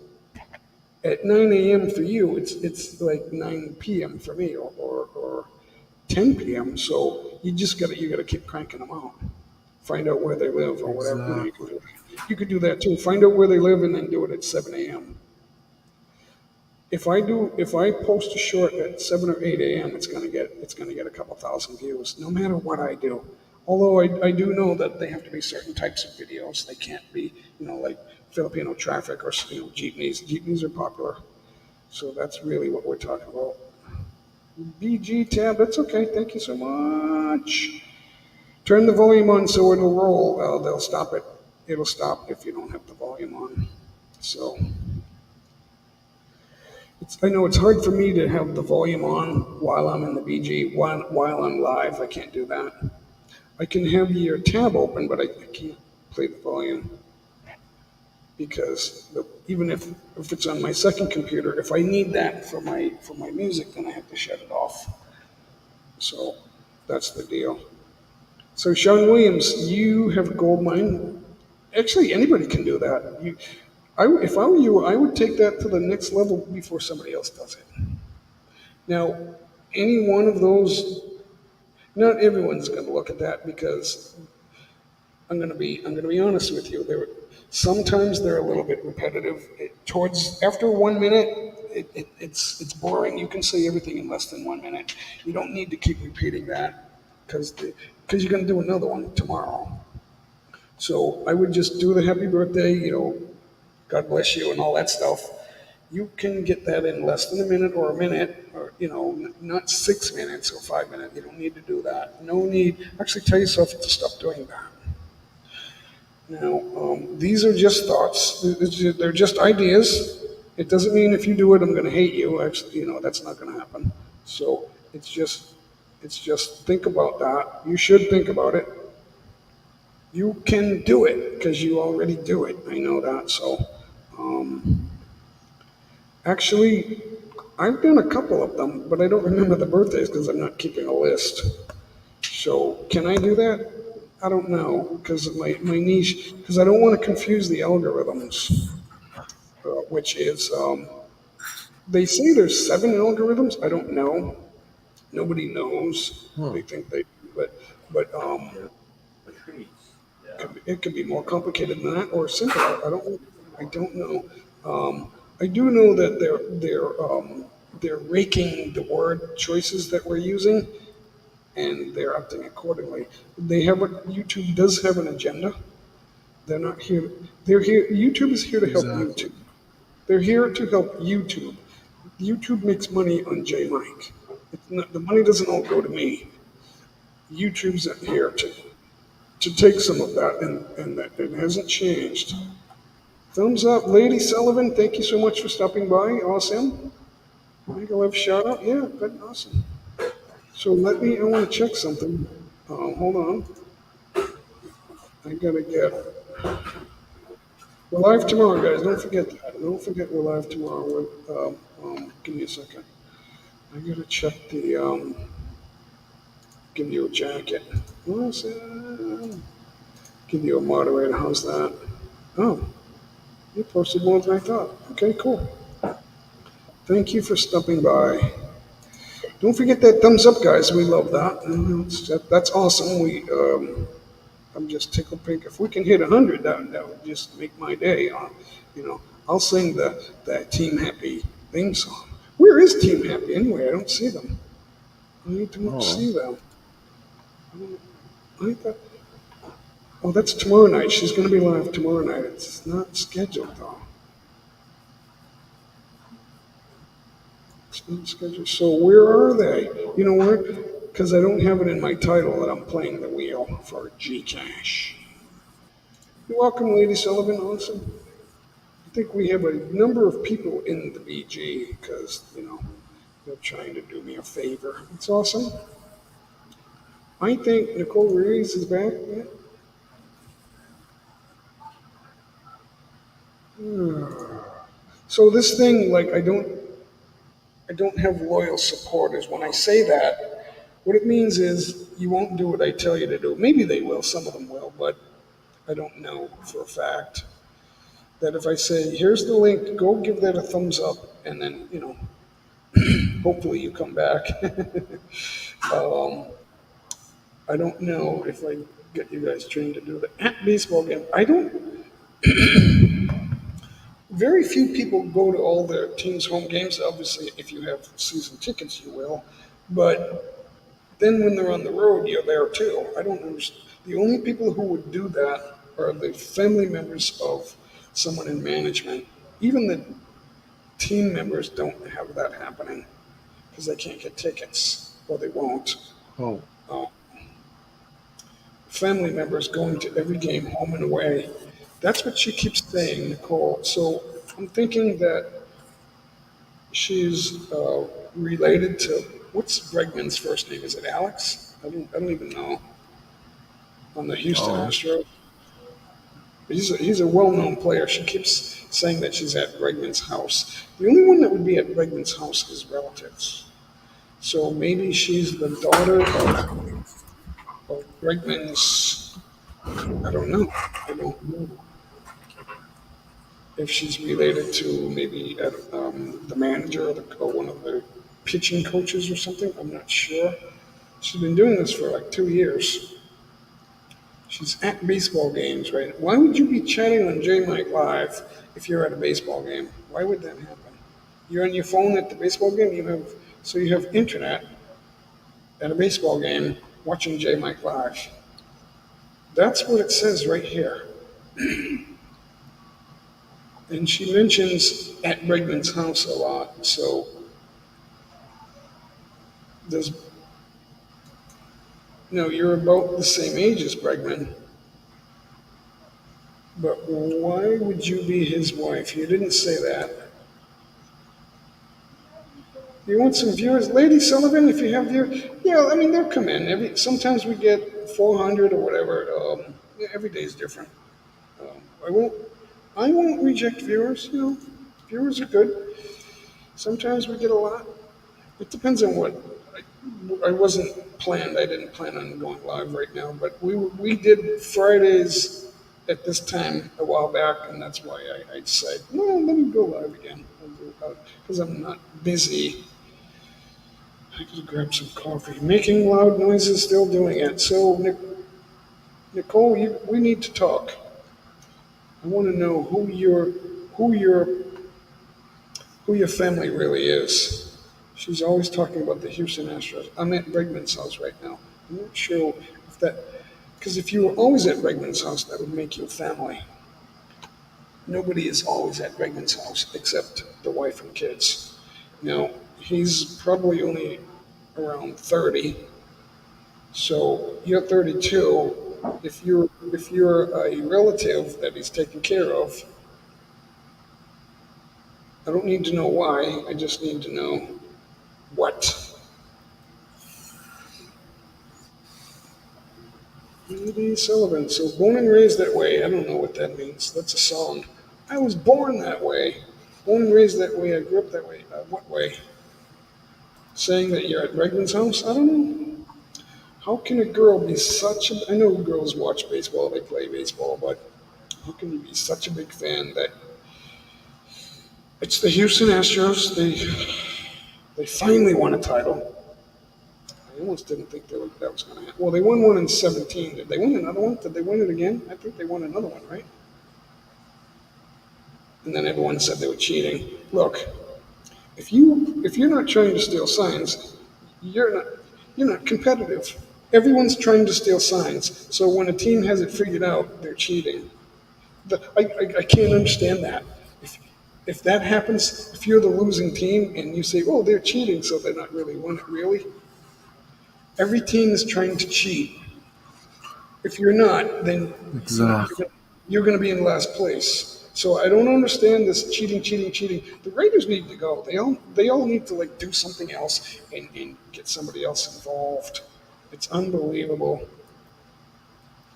at 9 a.m. for you, it's like 9 p.m. for me, or 10 p.m. So you got to keep cranking them out. Find out where they live or whatever. Exactly. You could do that too. Find out where they live and then do it at 7 a.m. If I post a short at 7 or 8 a.m., it's gonna get a couple thousand views, no matter what I do. Although I do know that they have to be certain types of videos. They can't be, like Filipino traffic or jeepneys. Jeepneys are popular, so that's really what we're talking about. BG tab, that's okay. Thank you so much. Turn the volume on so it'll roll. Well, they'll stop it. It'll stop if you don't have the volume on. So I know it's hard for me to have the volume on while I'm in the BG, while I'm live. I can't do that. I can have your tab open, but I can't play the volume. Because even if it's on my second computer, if I need that for my music, then I have to shut it off. So that's the deal. So Sean Williams, you have a gold mine. Actually, anybody can do that. If I were you, I would take that to the next level before somebody else does it. Now, any one of those, not everyone's going to look at that, because I'm going to be honest with you. Sometimes they're a little bit repetitive. After 1 minute, it's boring. You can say everything in less than 1 minute. You don't need to keep repeating that, because because you're going to do another one tomorrow. So I would just do the happy birthday, God bless you and all that stuff. You can get that in less than a minute or a minute, or, not 6 minutes or 5 minutes. You don't need to do that. No need. Actually, tell yourself to stop doing that. Now, these are just thoughts. They're just ideas. It doesn't mean if you do it, I'm going to hate you. Actually, that's not going to happen. So it's just think about that. You should think about it. You can do it because you already do it. I know that. So, actually, I've done a couple of them, but I don't remember the birthdays because I'm not keeping a list. So, can I do that? I don't know because of my niche, because I don't want to confuse the algorithms, which is, they say there's 7 algorithms. I don't know. Nobody knows. Hmm. They think they, but it could be more complicated than that or simpler. I don't know. I do know that they're raking the word choices that we're using, and they're acting accordingly. YouTube does have an agenda. They're not here. They're here. YouTube is here to help Exactly. YouTube. They're here to help YouTube. YouTube makes money on J Mike. The money doesn't all go to me. YouTube's here to take some of that, and that it hasn't changed. Thumbs up, Lady Sullivan. Thank you so much for stopping by. Awesome. Michael F. shout out. Yeah, good, awesome. So I want to check something. Hold on. I gotta get. We're live tomorrow, guys. Don't forget that. Don't forget we're live tomorrow. Give me a second. I gotta check the. Give you a jacket. Awesome. Give you a moderator. How's that? Oh, you posted more than I thought. Okay, cool. Thank you for stopping by. Don't forget that thumbs up, guys. We love that. That's awesome. I'm just tickled pink. If we can hit 100, that would just make my day. I'll sing that Team Happy theme song. Where is Team Happy anyway? I don't see them. I need to see them. I thought, oh, that's tomorrow night. She's going to be live tomorrow night. It's not scheduled though. It's not scheduled. So where are they? You know what? Because I don't have it in my title that I'm playing the wheel for Gcash. You're welcome, Lady Sullivan. Awesome. I think we have a number of people in the BG because, they're trying to do me a favor. It's awesome. I think Nicole Ruiz is back. Yeah. So this thing, like, I don't have loyal supporters. When I say that, what it means is you won't do what I tell you to do. Maybe they will, some of them will, but I don't know for a fact. That if I say, here's the link, go give that a thumbs up, and then, hopefully you come back. I don't know if I get you guys trained to do that. Baseball game. Very few people go to all their teams' home games. Obviously, if you have season tickets, you will. But then when they're on the road, you're there too. I don't understand. The only people who would do that are the family members of someone in management. Even the team members don't have that happening because they can't get tickets, or they won't. Oh, Family members going to every game, home and away. That's what she keeps saying, Nicole. So I'm thinking that she's related to, what's Bregman's first name? Is it Alex? I don't even know. On the Houston Oh. Astros. He's a well-known player. She keeps saying that she's at Bregman's house. The only one that would be at Bregman's house is relatives. So maybe she's the daughter of Bregman's. I don't know. I don't know if she's related to maybe the manager or one of the pitching coaches or something. I'm not sure. She's been doing this for like 2 years. She's at baseball games, right? Why would you be chatting on J Mike Live if you're at a baseball game? Why would that happen? You're on your phone at the baseball game. You have internet at a baseball game, watching J Mike live. That's what it says right here. And she mentions at Bregman's house a lot. So does no, you're about the same age as Bregman. But why would you be his wife? You didn't say that. You want some viewers, Lady Sullivan? If you have viewers, yeah, I mean they'll come in. Sometimes we get 400 or whatever. Yeah, every day is different. Um, I won't, I won't reject viewers. You know, viewers are good. Sometimes we get a lot. It depends on what. I wasn't planned. I didn't plan on going live right now, but we did Fridays at this time a while back, and that's why I decided, no, let me go live again because I'm not busy. I could grab some coffee. Making loud noises, still doing it. So, Nicole, we need to talk. I want to know who your who your family really is. She's always talking about the Houston Astros. I'm at Bregman's house right now. I'm not sure if that, because if you were always at Bregman's house, that would make you a family. Nobody is always at Bregman's house except the wife and kids. Now, he's probably only around 30, so you're 32. If you're a relative that he's taking care of, I don't need to know why. I just need to know what. E.D. Sullivan. So born and raised that way. I don't know what that means. That's a song. I was born that way. Born and raised that way. I grew up that way. What way? Saying that you're at Bregman's house? I don't know. How can a girl be such a... I know girls watch baseball, they play baseball, but how can you be such a big fan that it's the Houston Astros? They finally won a title. I almost didn't think that was going to happen. Well, they won one in 17. Did they win another one? Did they win it again? I think they won another one, right? And then everyone said they were cheating. Look, if you're not trying to steal signs, you're not competitive. Everyone's trying to steal signs. So when a team has it figured out, they're cheating. I can't understand that. If that happens, if you're the losing team and you say, "Oh, they're cheating, so they're not really won it," really? Every team is trying to cheat. If you're not, then Exactly. you're going to be in last place. So I don't understand this cheating. The Raiders need to go. They all need to like do something else and get somebody else involved. It's unbelievable.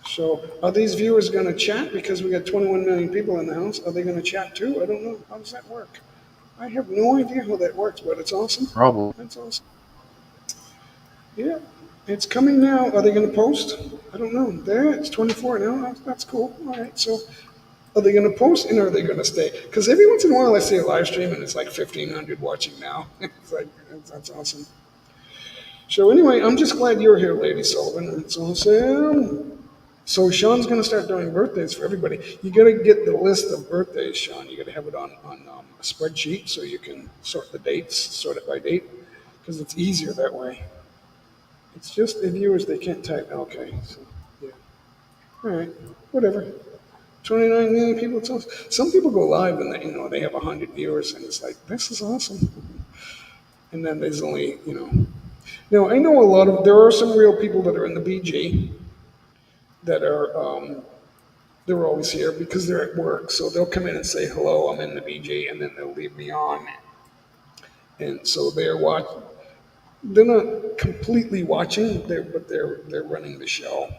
So are these viewers going to chat because we got 21 million people in the house? Are they going to chat too? I don't know. How does that work? I have no idea how that works, but it's awesome. Probably. That's awesome. Yeah, it's coming now. Are they going to post? I don't know. There, it's 24 now. That's cool. All right. So are they going to post and are they going to stay? Because every once in a while I see a live stream and it's like 1,500 watching now. It's like, that's awesome. So anyway, I'm just glad you're here, Lady Sullivan. It's awesome. So Sean's going to start doing birthdays for everybody. You got to get the list of birthdays, Sean. You got to have it on a spreadsheet so you can sort the dates, sort it by date, because it's easier that way. It's just the viewers, they can't type. Okay, so yeah. All right, whatever. 29 million people. It's awesome. Some people go live and they have 100 viewers and it's like, this is awesome. And then there's only. Now I know there are some real people that are in the BG that are they're always here because they're at work. So they'll come in and say, hello, I'm in the BG, and then they'll leave me on. And so they're not completely watching, but they're running the show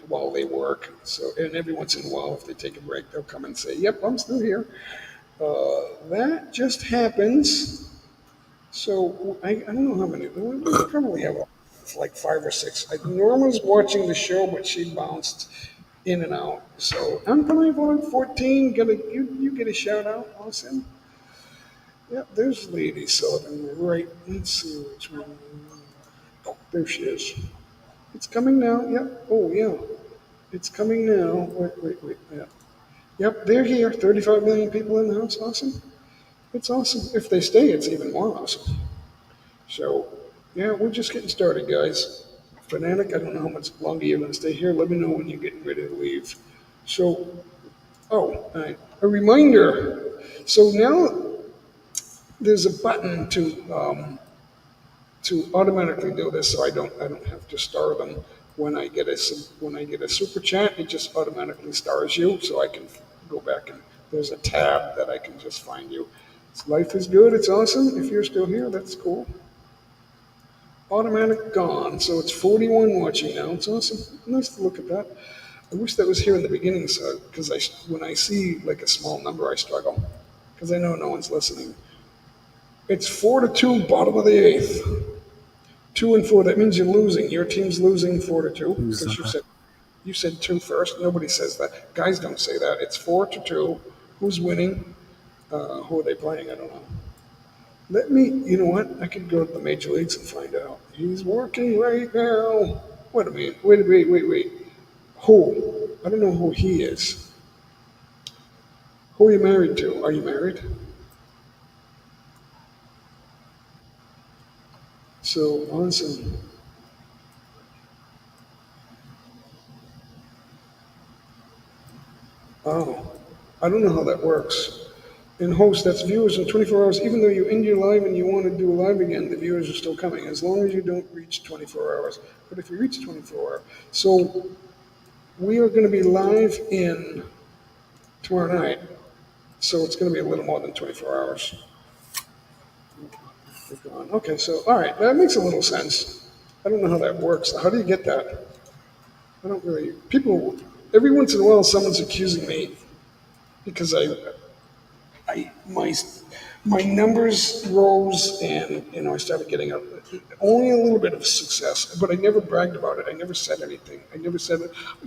while they work. So and every once in a while, if they take a break, they'll come and say, "Yep, I'm still here." That just happens. So I don't know how many. We probably have like 5 or 6. Norma's watching the show, but she bounced in and out. So I'm probably 14. You get a shout out, Austin. Yep, there's Lady Sullivan. Right. Let's see which one. Oh, there she is. It's coming now. Yep. Oh, yeah. It's coming now. Wait. Yeah. Yep, they're here. 35 million people in the house. Awesome. It's awesome. If they stay, it's even more awesome. So, yeah, we're just getting started, guys. Fanatic, I don't know how much longer you're going to stay here. Let me know when you're getting ready to leave. So, all right, a reminder. So now there's a button to automatically do this, so I don't have to star them when I get a super chat. It just automatically stars you, so I can go back and there's a tab that I can just find you. Life is good. It's awesome. If you're still here, that's cool. Automatic gone. So it's 41 watching now. It's awesome. Nice to look at that. I wish that was here in the beginning, so because when I see like a small number, I struggle because I know no one's listening. It's 4-2, bottom of the eighth. 2-4. That means you're losing. Your team's losing 4-2 Who's because that? you said two first. Nobody says that. Guys don't say that. It's 4-2. Who's winning? Who are they playing? I don't know. You know what? I could go to the major leagues and find out. He's working right now. Wait a minute. Wait. Who? I don't know who he is. Who are you married to? Are you married? So awesome. Oh, I don't know how that works. And host, that's viewers in 24 hours. Even though you end your live and you want to do a live again, the viewers are still coming as long as you don't reach 24 hours. But if you reach 24 hours, so we are going to be live in tomorrow night. So it's going to be a little more than 24 hours. Okay, so all right, that makes a little sense. I don't know how that works. How do you get that? I don't really. People, every once in a while, someone's accusing me because I my numbers rose and I started getting only a little bit of success, but I never bragged about it. I never said anything. I never said,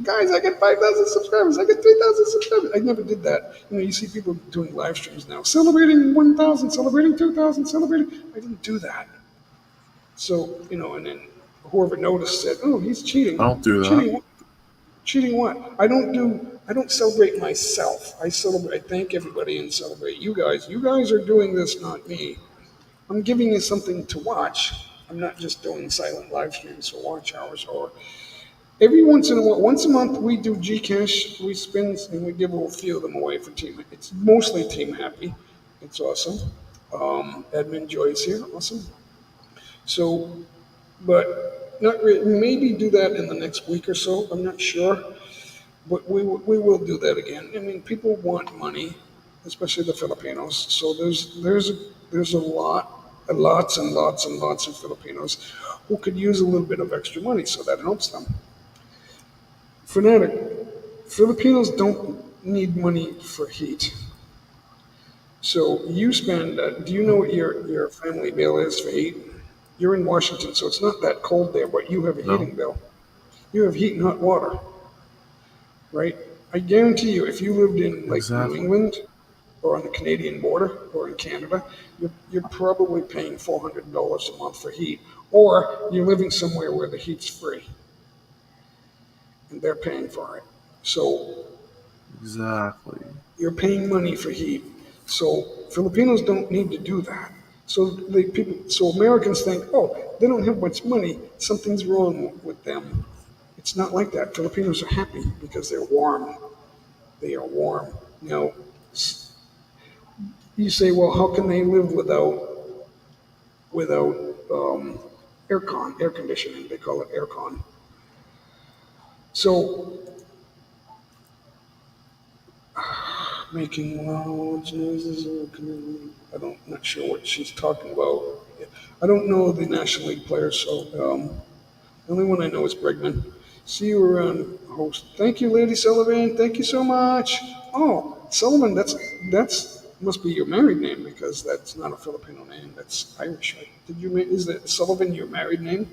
guys, I get 5,000 subscribers. I get 3,000 subscribers. I never did that. You see people doing live streams now, celebrating 1,000, celebrating 2,000, celebrating. I didn't do that. So and then whoever noticed said, oh, he's cheating. I don't do that. Cheating. Cheating what? I don't celebrate myself. I thank everybody and celebrate you guys. You guys are doing this, not me. I'm giving you something to watch. I'm not just doing silent live streams for watch hours or every once in a while, once a month we do Gcash, we spin and we give a few of them away for team. It's mostly team happy. It's awesome. Edmund Joy's here, awesome. So, but not really, maybe do that in the next week or so. I'm not sure. But we will do that again. I mean, people want money, especially the Filipinos. So there's lots and lots of Filipinos who could use a little bit of extra money, so that helps them. Fanatic, Filipinos don't need money for heat. So you spend. Do you know what your family bill is for heat? You're in Washington, so it's not that cold there, but you have a No. heating bill. You have heat and hot water, right? I guarantee you, if you lived in like New Exactly. England or on the Canadian border or in Canada, you're probably paying $400 a month for heat, or you're living somewhere where the heat's free and they're paying for it. So Exactly. you're paying money for heat. So Filipinos don't need to do that. So Americans think, oh, they don't have much money. Something's wrong with them. It's not like that. Filipinos are happy because they're warm. They are warm. Now, you say, well, how can they live without air conditioning? They call it aircon. So making loud noises. I'm not sure what she's talking about. I don't know the National League players, so the only one I know is Bregman. See you around, host. Thank you, Lady Sullivan. Thank you so much. Oh, Sullivan, that's must be your married name because that's not a Filipino name. That's Irish. Right? Is that Sullivan your married name?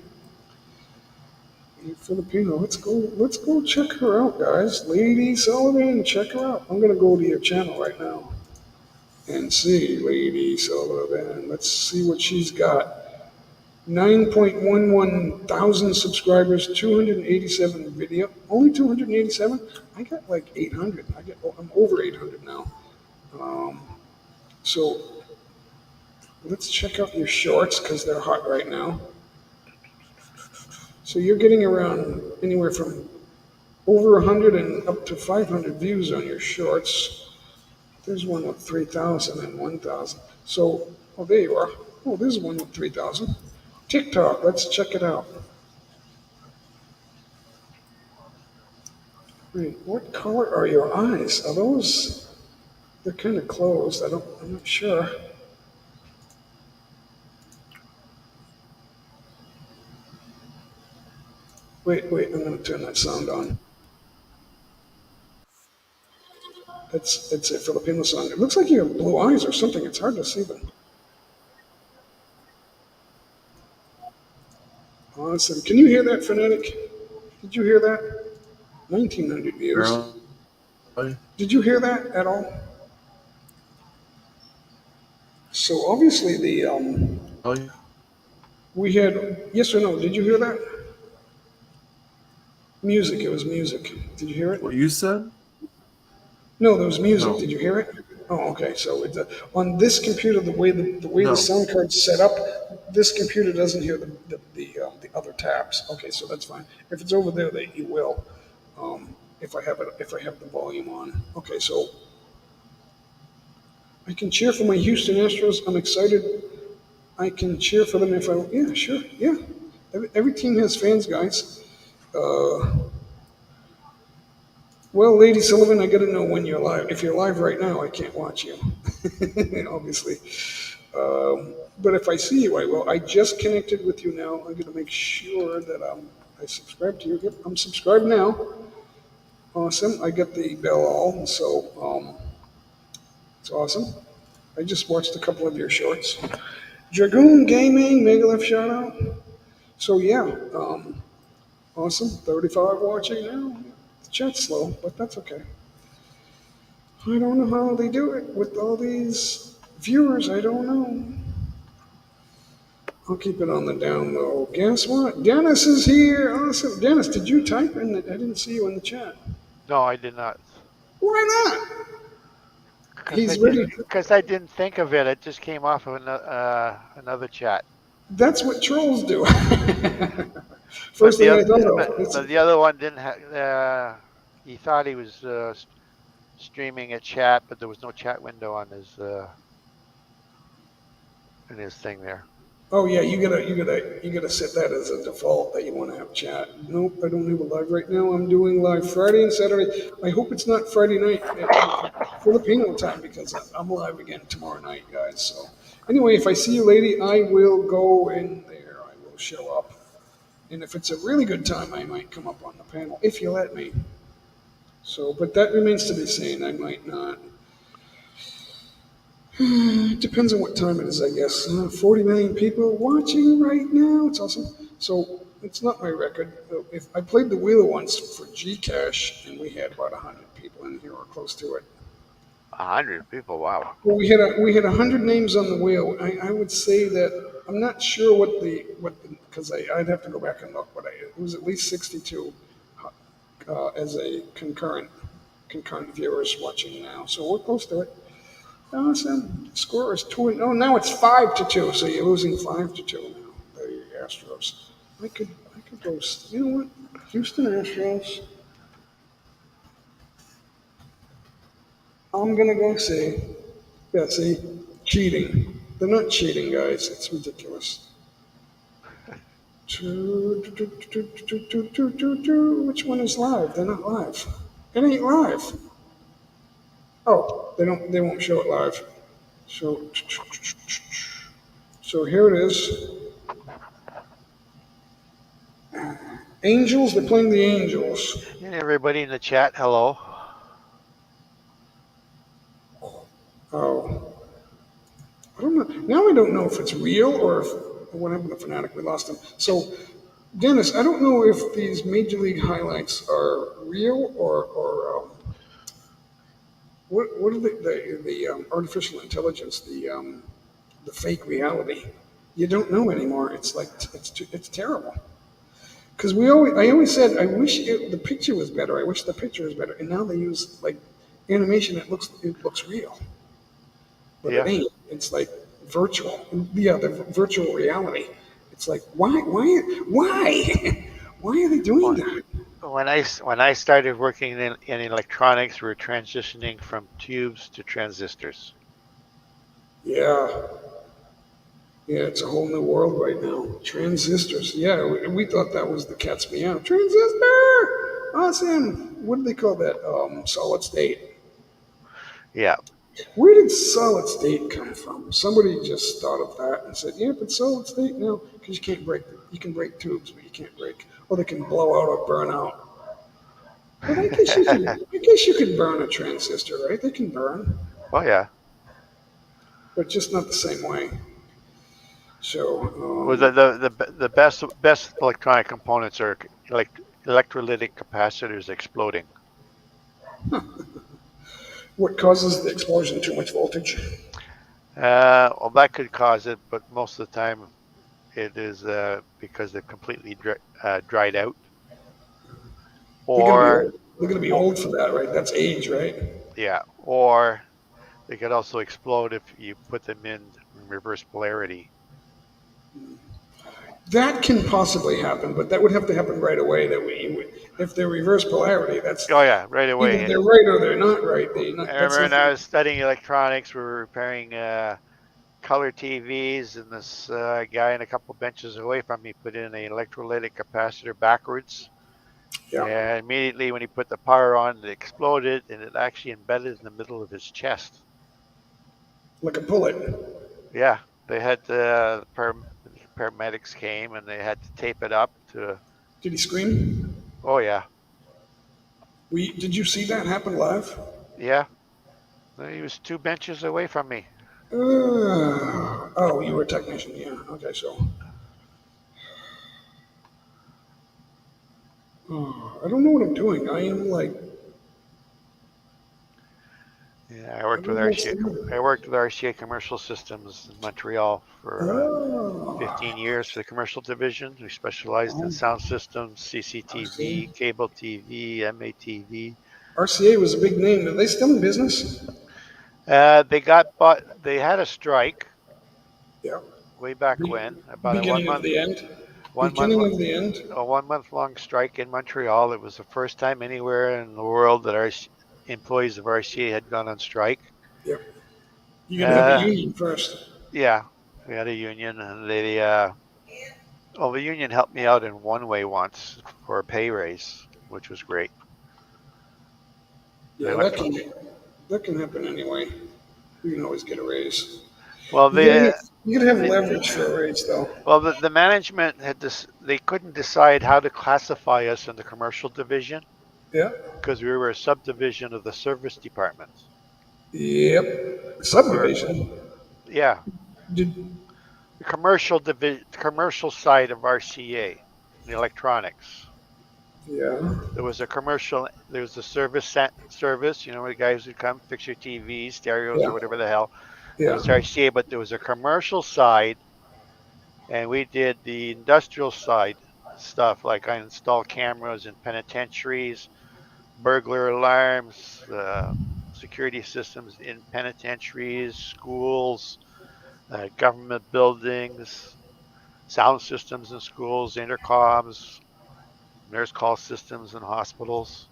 Filipino. Let's go check her out, guys. Lady Sullivan, check her out. I'm gonna go to your channel right now and see Lady Sullivan. Let's see what she's got. 9.11 thousand subscribers, 287 video. Only 287? I got like 800. I'm over 800 now. So let's check out your shorts because they're hot right now. So you're getting around anywhere from over 100 and up to 500 views on your shorts. There's one with 3,000 and 1,000. So, oh, there you are. Oh, there's one with 3,000. TikTok, let's check it out. Wait, what color are your eyes? Are those? They're kind of closed. I'm not sure. Wait, I'm going to turn that sound on. It's a Filipino song. It looks like you have blue eyes or something. It's hard to see them. Awesome. Can you hear that, Fanatic? Did you hear that? 1,900 views. Really? Did you hear that at all? So obviously Really? we had, yes or no, did you hear that? Music, it was music. Did you hear it? What you said? No, there was music. No. Did you hear it? Oh, okay. So on this computer, the way No. the sound card's set up, this computer doesn't hear the other tabs. Okay, so that's fine. If it's over there, you will. If I have the volume on. Okay, so I can cheer for my Houston Astros. I'm excited. I can cheer for them if I. Yeah, sure. Yeah. Every team has fans, guys. Well, Lady Sullivan, I got to know when you're live. If you're live right now, I can't watch you, obviously. But if I see you, I will. I just connected with you now. I'm going to make sure that I subscribe to you. Yep, I'm subscribed now. Awesome. I got the bell all, so it's awesome. I just watched a couple of your shorts. Dragoon Gaming, Megalith shout out. So yeah, awesome. 35 watching now. The chat's slow, but that's okay. I don't know how they do it with all these viewers. I don't know. I'll keep it on the down low. Guess what? Dennis is here. Awesome. Dennis, did you type in that? I didn't see you in the chat. No, I did not. Why not? He's ready. Because I didn't think of it. It just came off of another chat. That's what trolls do. First thing I thought of. But the other one didn't have. He thought he was streaming a chat, but there was no chat window on his in his thing there. Oh yeah, you gotta set that as a default that you want to have chat. Nope, I don't have a live right now. I'm doing live Friday and Saturday. I hope it's not Friday night at Filipino time because I'm live again tomorrow night, guys. So anyway, if I see you, lady, I will go in there. I will show up, and if it's a really good time, I might come up on the panel if you let me. So, but that remains to be seen. I might not. It depends on what time it is, I guess. 40 million people watching right now. It's awesome. So it's not my record. If I played the Wheeler once for Gcash, and we had about 100 people in here or close to it. 100 people, wow. Well, we had 100 names on the wheel. I would say that I'm not sure what because I'd have to go back and look, but it was at least 62 as a concurrent viewers watching now. So we're close to it. Awesome. Score is 2. Oh, now it's 5-2. So you're losing 5-2 now. The Astros. I could go. You know what? Houston Astros. I'm gonna go see. Yeah, see, cheating. They're not cheating, guys. It's ridiculous. Which one is live? They're not live. It ain't live. Oh, they won't show it live. So here it is. Angels, they're playing the Angels. And everybody in the chat, hello. Oh. I don't know. Now I don't know if it's real or if what happened to Fanatic. We lost him. So, Dennis, I don't know if these Major League highlights are real or what are the artificial intelligence, the fake reality. You don't know anymore. It's like it's terrible. Because I always said I wish the picture was better. I wish the picture was better. And now they use like animation. It looks real, but it ain't. It's like virtual. Yeah, the virtual reality. It's like why? Why are they doing that? When I started working in electronics, we were transitioning from tubes to transistors. Yeah. Yeah, it's a whole new world right now. Transistors. Yeah, we thought that was the cat's meow. Transistor! Awesome. What do they call that? Solid state. Yeah. Where did solid state come from? Somebody just thought of that and said, "Yep, it's solid state now because you can't break. You can break tubes, but you can't break. Or they can blow out or burn out. But I guess you can. I guess you can burn a transistor, right? They can burn, Oh yeah. but just not the same way. So, Well, the best electronic components are electrolytic capacitors exploding. what causes the explosion? Too much voltage. Well, that could cause it, but most of the time it is because they're completely dried out, They're gonna be or, old. They're gonna be or old for that, right? That's age, right? yeah, or they could also explode if you put them in reverse polarity. That can possibly happen, but that would have to happen right away. If they're reverse polarity, that's Oh yeah, right either away. they're right or they're not right. I That's remember when not. I was studying electronics, we were repairing color TVs, and this guy in a couple benches away from me put in an electrolytic capacitor backwards. Yeah, And immediately when he put the power on, it exploded, and it actually embedded in the middle of his chest. like a bullet. Yeah, they had paramedics came and they had to tape it up to. Did he scream? Oh yeah, Did you see that happen live? yeah. He was two benches away from me. Oh, you were a technician. Yeah. Okay, so. I don't know what I'm doing. I am like. Yeah, I don't know what's I going worked with RCA Commercial Systems in Montreal for Oh, 15 years for the commercial division. We specialized in sound systems, RCA. CCTV, cable TV, MATV. RCA was a big name. Are they still in business? They got bought. They had a strike Yeah. way back Be- when, about a beginning of the end. one month, Beginning of the end. a 1 month long strike in Montreal. It was the first time anywhere in the world that our employees of RCA had gone on strike. Yep. You got to have a Uh, union first. yeah, we had a union, and the union helped me out in one way once for a pay raise, which was great. I Yeah, went that can happen anyway. You can always get a raise. well. You gotta have The leverage for a raise though. well the management had this. They couldn't decide how to classify us in the commercial division Yeah. because we were a subdivision of the service department. Yep. Where Subdivision. yeah, Did the commercial side of RCA, the electronics. yeah. There was a commercial. There was a service. You know, the guys who come fix your TVs, stereos, or Yeah. whatever the hell. That Yeah. was RCA, but there was a commercial side, and we did the industrial side stuff. Like I installed cameras in penitentiaries, burglar alarms, security systems in penitentiaries, schools, government buildings, sound systems in schools, intercoms, nurse call systems in hospitals,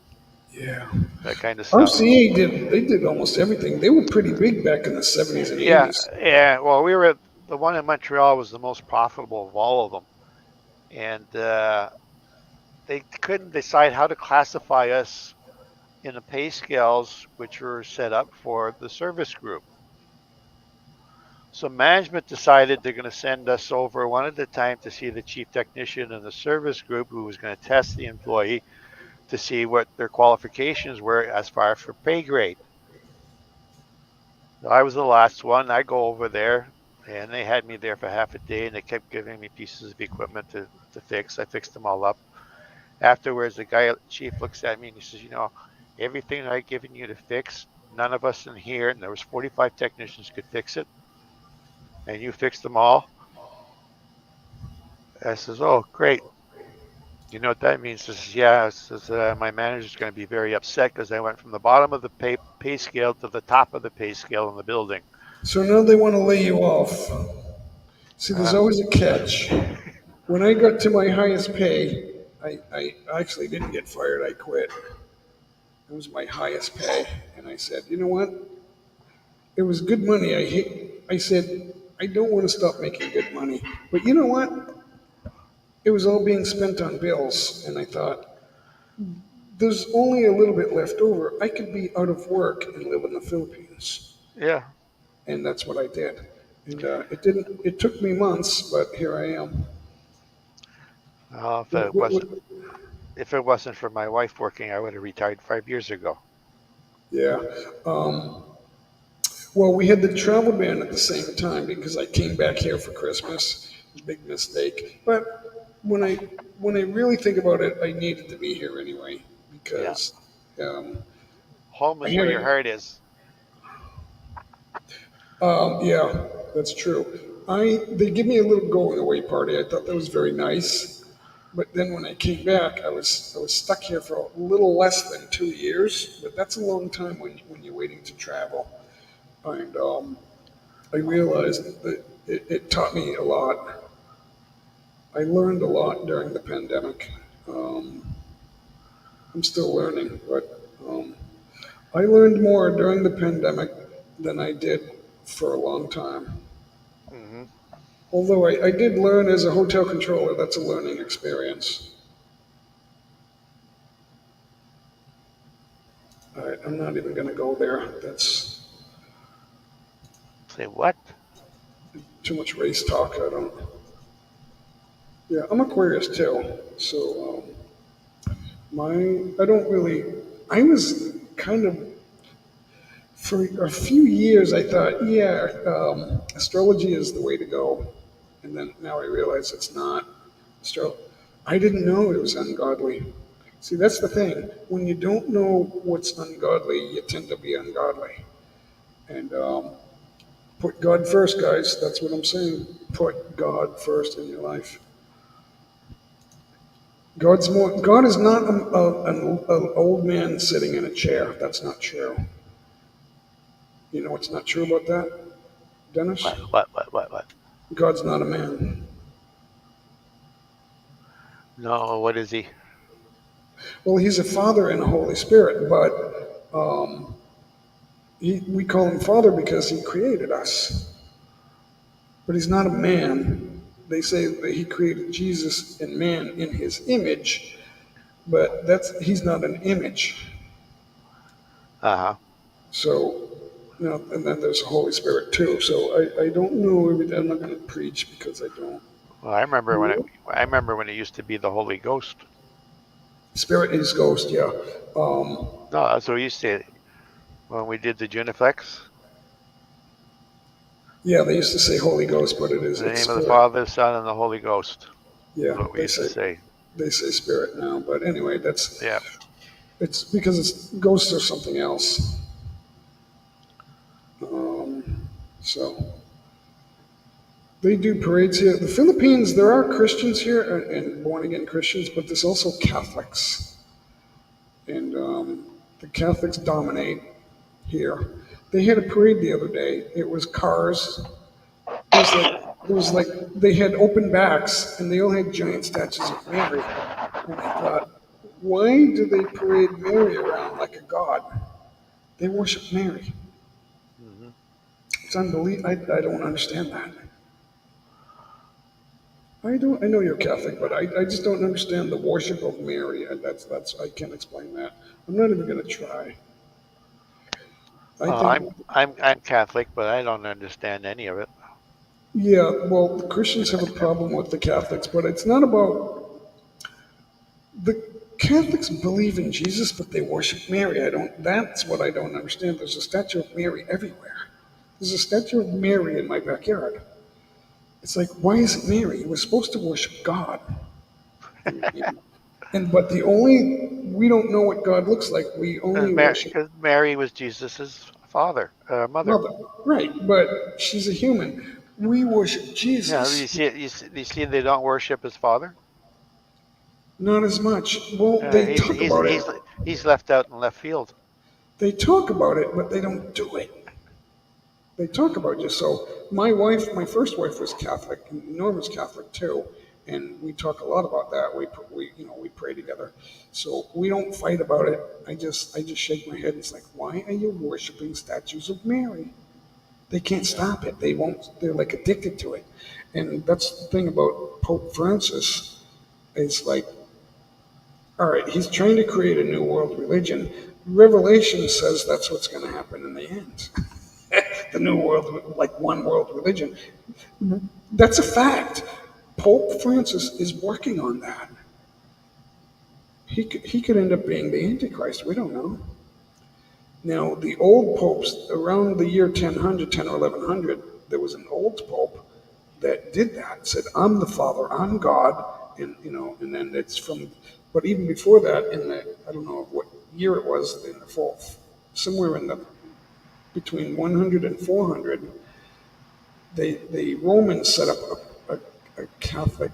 Yeah. that kind of stuff. RCA did almost everything. They were pretty big back in the 70s and Yeah, 80s. yeah. Well, the one in Montreal was the most profitable of all of them, and they couldn't decide how to classify us in the pay scales which were set up for the service group. So management decided they're going to send us over one at a time to see the chief technician in the service group who was going to test the employee to see what their qualifications were as far as for pay grade. So I was the last one. I go over there and they had me there for half a day and they kept giving me pieces of equipment to fix. I fixed them all up. Afterwards, the chief looks at me and he says, everything I've given you to fix, none of us in here, and there was 45 technicians could fix it, and you fixed them all. I says, oh, great. You know what that means? He says, yeah. Says, my manager's going to be very upset because I went from the bottom of the pay scale to the top of the pay scale in the building. So now they want to lay you off. See, there's Uh, always a catch. When I got to my highest pay, I actually didn't get fired. I quit. It was my highest pay, and I said, you know what? It was good money. I said, I don't want to stop making good money, but you know what? It was all being spent on bills, and I thought, there's only a little bit left over. I could be out of work and live in the Philippines, Yeah. and that's what I did. And it didn't. It took me months, but here I am. Well, What, what, what, if it wasn't for my wife working, I would have retired 5 years ago. yeah. Well, we had the travel ban at the same time because I came back here for Christmas. Big mistake. But when I really think about it, I needed to be here anyway Yeah. because um, Home I is where had your heart is. yeah, that's true. They give me a little going away party. I thought that was very nice. But then when I came back, I was stuck here for a little less than 2 years. But that's a long time when you're waiting to travel. And I realized that it taught me a lot. I learned a lot during the pandemic. Um, I'm still learning, but I learned more during the pandemic than I did for a long time. Hmm. Although I did learn as a hotel controller, that's a learning experience. All right, I'm not even going to go there. That's Say what? too much race talk. I don't. Yeah, I'm Aquarius too. So my I don't really. I was kind of for a few years. I thought, yeah, astrology is the way to go, and then now I realize it's not. Astro- I didn't know it was ungodly. See, that's the thing. When you don't know what's ungodly, you tend to be ungodly. And put God first, guys. That's what I'm saying. Put God first in your life. God's more. God is not an old man sitting in a chair. That's not true. You know what's not true about that, Dennis? What? God's not a man. No, what is he? Well, he's a father and a Holy Spirit, but we call him Father because he created us. But he's not a man. They say that he created Jesus and man in his image, but he's not an image. Uh-huh. So, you know, and then there's the Holy Spirit too. So I don't know everything. I'm not going to preach because I don't. Well, I remember when it used to be the Holy Ghost. Spirit is ghost, yeah. No, that's what we used to say when we did the Juniflex. Yeah, they used to say Holy Ghost, but In the it's name of the Spirit. Father, the Son, and the Holy Ghost. Yeah, Is what we used to say. they say Spirit now, but anyway, Yeah. it's because it's ghosts or something else. So they do parades here. The Philippines, there are Christians here and born again Christians, but there's also Catholics, and the Catholics dominate here. They had a parade the other day. It was cars. It was like they had open backs and they all had giant statues of Mary. And I thought, why do they parade Mary around like a god? They worship Mary. Hmm. It's unbelievable. I don't understand that. I don't. I know you're Catholic, but I just don't understand the worship of Mary. And that's I can't explain that. I'm not even going to try. I Uh, think, I'm I'm Catholic, but I don't understand any of it. yeah. Well, the Christians have a problem with the Catholics, but it's not about the Catholics believe in Jesus, but they worship Mary. I don't. That's what I don't understand. There's a statue of Mary everywhere. There's a statue of Mary in my backyard. It's like, why is it Mary? We're supposed to worship God. And but the only we don't know what God looks like. We only worship Because Mary was Jesus's mother. Mother. Right, but she's a human. We worship Yeah, Jesus, you see, they don't worship his father. not as much. Well, they talk about it. He's left out in left field. They talk about it, but they don't do it. They talk about it. So my wife, my first wife was Catholic, and Norma's Catholic too. and we talk a lot about that. We pray together, so we don't fight about it. I just shake my head. It's like, why are you worshiping statues of Mary? They can't stop it. They won't. They're like addicted to it, and that's the thing about Pope Francis. Is like, all right, he's trying to create a new world religion. Revelation says that's what's going to happen in the end. The new world, like one world religion. That's a fact. Pope Francis is working on that. He could end up being the Antichrist. We don't know. Now, the old popes, around the year 1000, 10 or 1100, there was an old pope that did that, said, I'm the Father, I'm God, and then it's from, but even before that, I don't know what year it was, in the fourth, somewhere between 100 and 400, the Romans set up a Catholic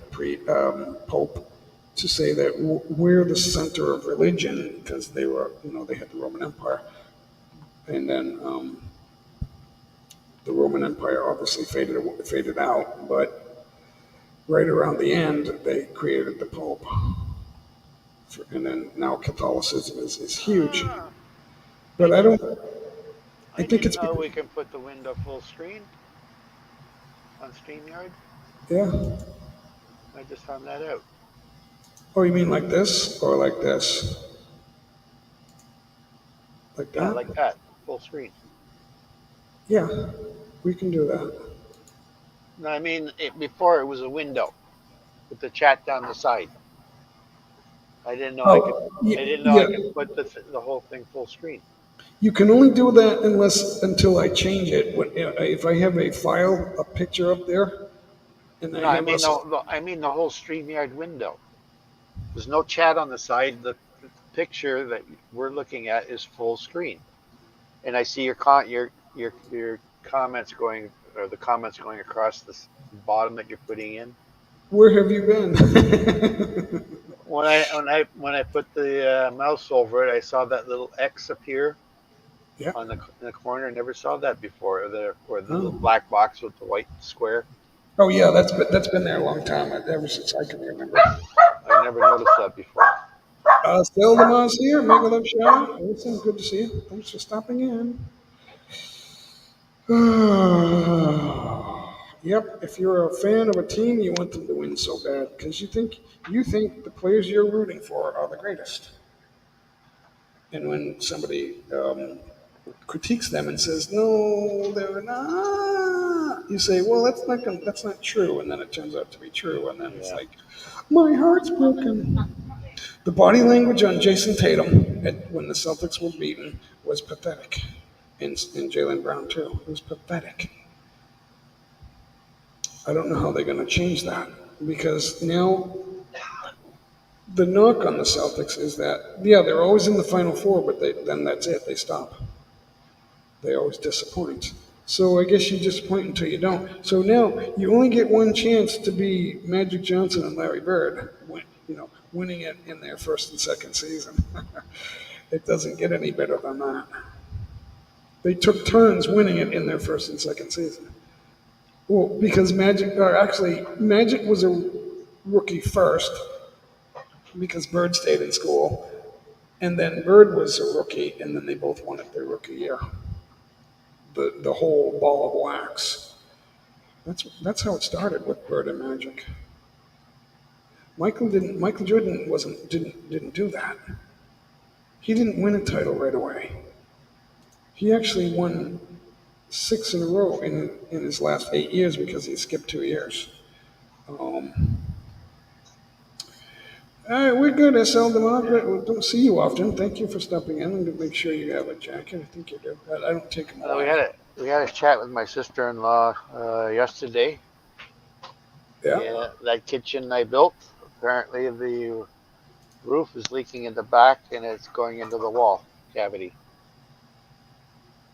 pope to say that we're the center of religion because they had the Roman Empire. And then the Roman Empire obviously faded out, but right around the end, they created the Pope. And then now Catholicism is huge. But I think didn't it's, know we can put the window full screen on StreamYard. yeah. I just found that out. Oh, you mean like this or like this? Like Yeah, that? like that, full screen. Yeah, we can do that. No, I mean, before it was a window with the chat down the side. I didn't know I could. Oh, I didn't know I yeah. could put the whole thing full screen. You can only do that until I change it. If I have a file, a picture up there, and I No, I have mean us. I mean the whole StreamYard window. There's no chat on the side. The picture that we're looking at is full screen, and I see your comments going, or the comments going across the bottom that you're putting in. Where have you been? When I put the mouse over it, I saw that little X appear Yeah. in the corner. I never saw that before, or the little Oh. black box with the white square. Oh yeah, that's been there a long time, ever since I can remember. I never noticed that before. Seldom here, Mega Love Shot. Listen, good to see you. Thanks for stopping in. Yep, if you're a fan of a team, you want them to win so bad because you think the players you're rooting for are the greatest. And when somebody critiques them and says, "No, they're not," you say, "Well, that's not true," and then it turns out to be true, and then it's Yeah. like, "My heart's broken." The body language on Jason Tatum when the Celtics were beaten was pathetic, and Jaylen Brown too. It was pathetic. I don't know how they're going to change that because now the knock on the Celtics is that yeah, they're always in the Final Four, but then that's it. They stop. They always disappoint. So I guess you disappoint until you don't. So now you only get one chance to be Magic Johnson and Larry Bird, winning it in their first and second season. It doesn't get any better than that. They took turns winning it in their first and second season. Well, because Magic was a rookie first because Bird stayed in school, and then Bird was a rookie, and then they both won it their rookie year. The whole ball of wax. That's how it started with Bird and Magic. Michael Jordan didn't do that. He didn't win a title right away. He actually won 6 in a row in his last 8 years because he skipped 2 years. Um, all right, we're good, SL Democrat. We don't see you often. Thank you for stopping in and to make sure you have a jacket. I think you do. I don't take them We away. had a chat with my sister-in-law yesterday. Yeah. Yeah, that kitchen I built. Apparently, the roof is leaking in the back, and it's going into the wall cavity.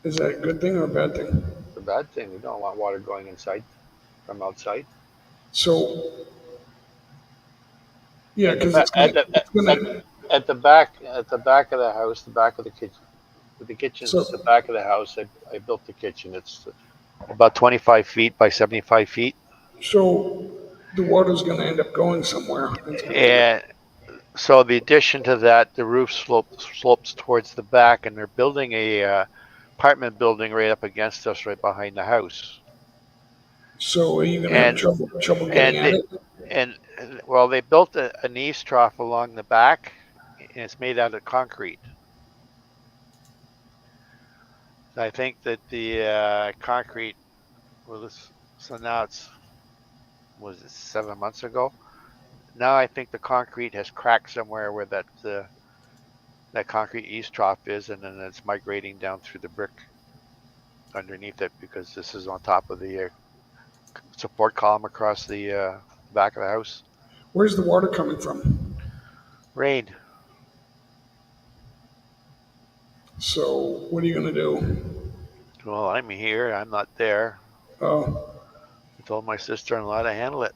Is that a good thing or a bad thing? It's a bad thing. We don't want water going inside from outside. So, yeah, At the because back, it's gonna. at the back of the house, the back of the kitchen. The kitchen's So, at the back of the house. I built the kitchen. It's about 25 feet by 75 feet. so the water's going to end up going somewhere. It's going to end up. And so the addition to that, the roof slopes towards the back, and they're building a apartment building right up against us, right behind the house. So are you going to have And trouble getting and at they, it? and well, they built an eaves trough along the back, and it's made out of concrete. I think that the concrete, well, so now was it 7 months ago? Now I think the concrete has cracked somewhere where that concrete eaves trough is, and then it's migrating down through the brick underneath it because this is on top of the support column across the back of the house. Where's the water coming from? Rain. So what are you going to do? Well, I'm here. I'm not there. Oh, I told my sister-in-law to handle it.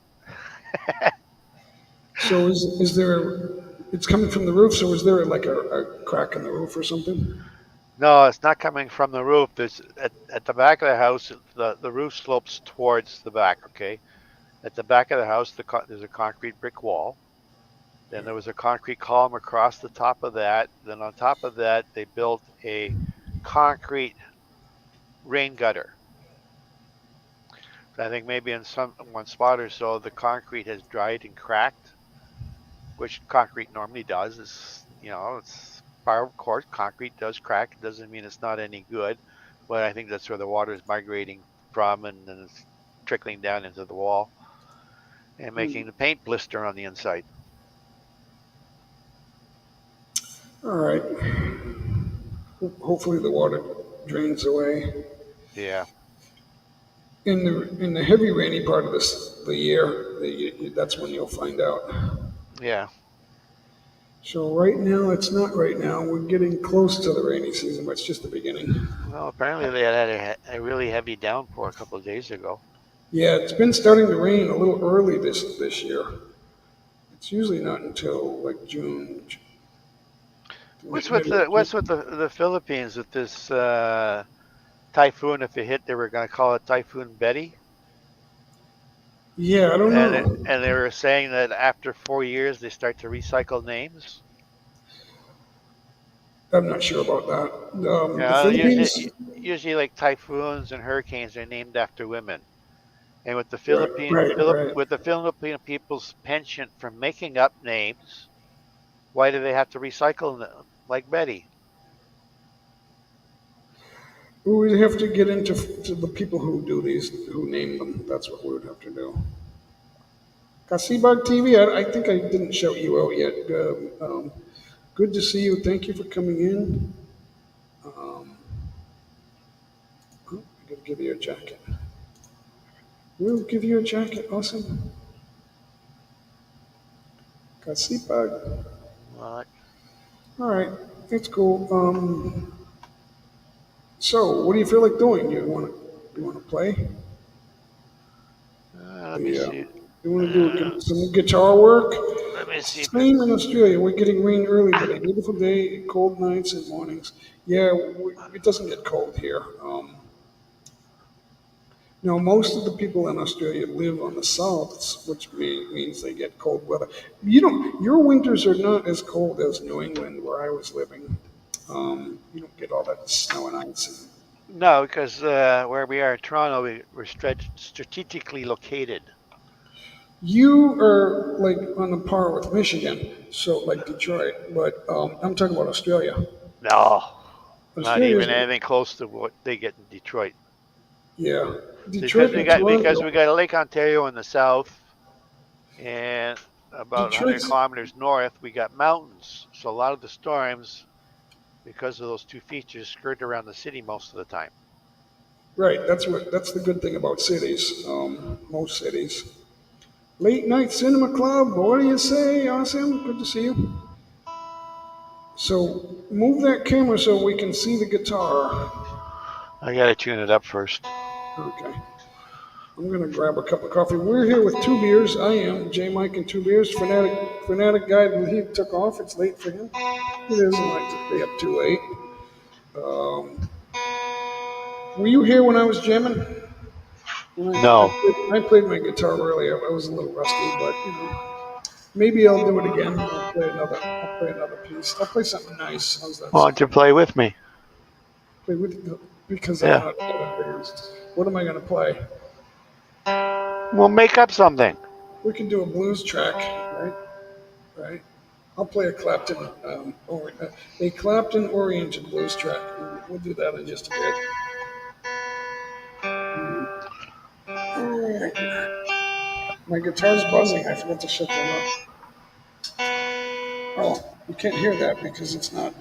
so is there? It's coming from the roof. So is there like a crack in the roof or something? No, it's not coming from the roof. There's at the back of the house. The roof slopes towards the back. Okay, at the back of the house, there's a concrete brick wall. Then there was a concrete column across the top of that. Then on top of that, they built a concrete rain gutter. So I think maybe in one spot or so, the concrete has dried and cracked, which concrete normally does. It's part of course, concrete does crack. It doesn't mean it's not any good, but I think that's where the water is migrating from, and then it's trickling down into the wall and making the paint blister on the inside. All right. Hopefully the water drains away. Yeah. In the heavy rainy part of the year, that's when you'll find out. Yeah. So right now, it's not right now. We're getting close to the rainy season, but it's just the beginning. Well, apparently they had a really heavy downpour a couple of days ago. Yeah, it's been starting to rain a little early this year. It's usually not until like June. What's with the Philippines with this typhoon? If it hit, they were going to call it Typhoon Betty. Yeah, I don't know. And they were saying that after 4 years they start to recycle names. I'm not sure about that. The Yeah, Philippines. usually like typhoons and hurricanes are named after women. And with the Right. with the Filipino people's penchant for making up names, why do they have to recycle them like Betty? We would have to get into to the people who do these, who name them. That's what we would have to do. Kasibag TV, I think I didn't shout you out yet. Good to see you. Thank you for coming in. I'm going to give you a jacket. We'll give you a jacket. Awesome. Kasibag. What? All right, that's cool. So, what do you feel like doing? You want to play? Let me Yeah. see. You want to do some guitar work? Let me see. Same in Australia. We're getting rain early today. Beautiful day, cold nights and mornings. Yeah, it doesn't get cold here. No, most of the people in Australia live on the south, which means they get cold weather. Your winters are not as cold as New England, where I was living. You don't get all that snow and ice. No, because where we are in Toronto, we're strategically located. You are like on a par with Michigan, so like Detroit. But I'm talking about Australia. No, not Australia's even anything close to what they get in Detroit. yeah, Detroit and Because we Toronto. got Lake Ontario in the south, and about 100 Detroit's kilometers north, we got mountains. So a lot of the storms, because of those two features, skirt around the city most of the time. right. That's the good thing about cities. Most cities. Late night cinema club. What do you say? Awesome. Good to see you. So move that camera so we can see the guitar. I gotta tune it up first. Okay. I'm gonna grab a cup of coffee. We're here with two beers. I am J Mike and two beers. Fanatic guy. He took off. It's late for him. He doesn't like to stay up too late. Were you here when I was jamming? No. I played my guitar earlier. I was a little rusty, but maybe I'll do it again. I'll play another piece. I'll play something nice. How's that Why sound? don't you play with me? Play with because I'm Yeah. not that advanced. What am I gonna play? We'll make up something. We can do a blues track, right? Right. I'll play a Clapton-oriented blues track. We'll do that in just a bit. My guitar's buzzing. I forgot to shut that off. Oh, you can't hear that because it's not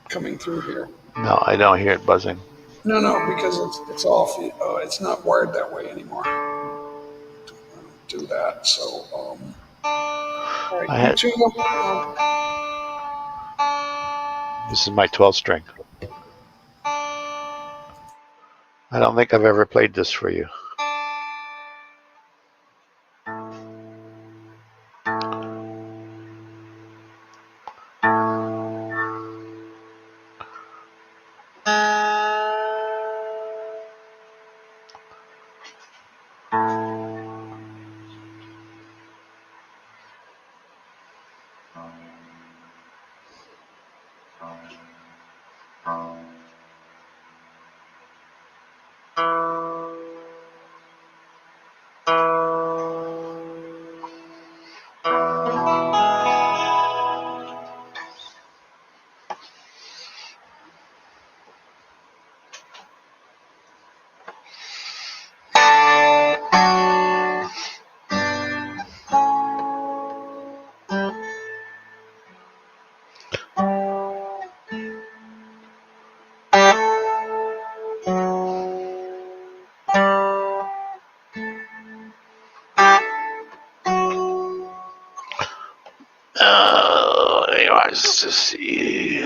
coming through here. No, I don't hear it buzzing. No, because it's off. It's not wired that way anymore. I don't do that. So, all right, I you had. two. This is my 12 string. I don't think I've ever played this for you. Let's just see.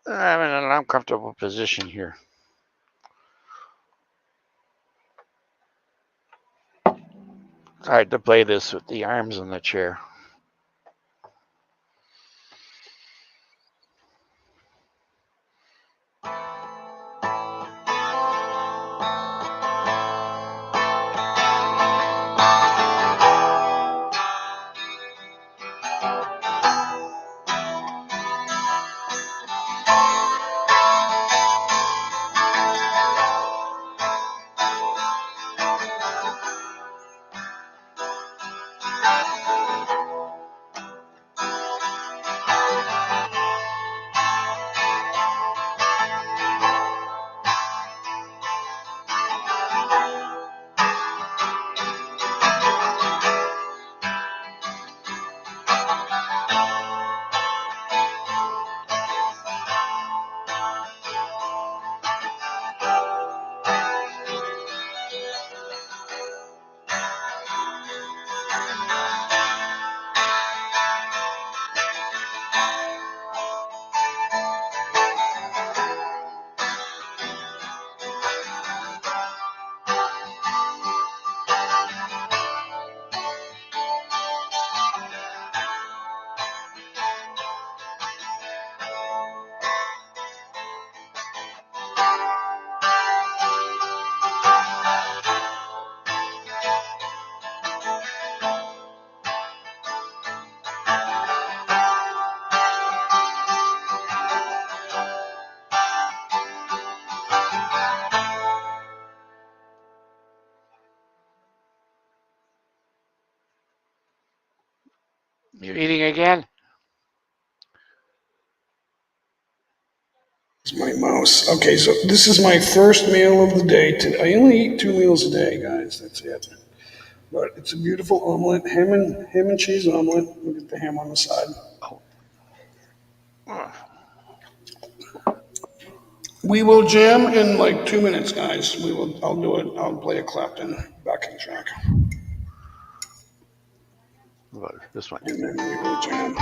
I'm in an uncomfortable position here. It's hard to play this with the arms in the chair. You're eating again? It's my mouse. Okay, so this is my first meal of the day. I only eat 2 meals a day, guys. That's it. But it's a beautiful omelet, ham and cheese omelet. Look at the ham on the side. We will jam in like 2 minutes, guys. I'll do it. I'll play a Clapton backing track, This one. and then we will jam.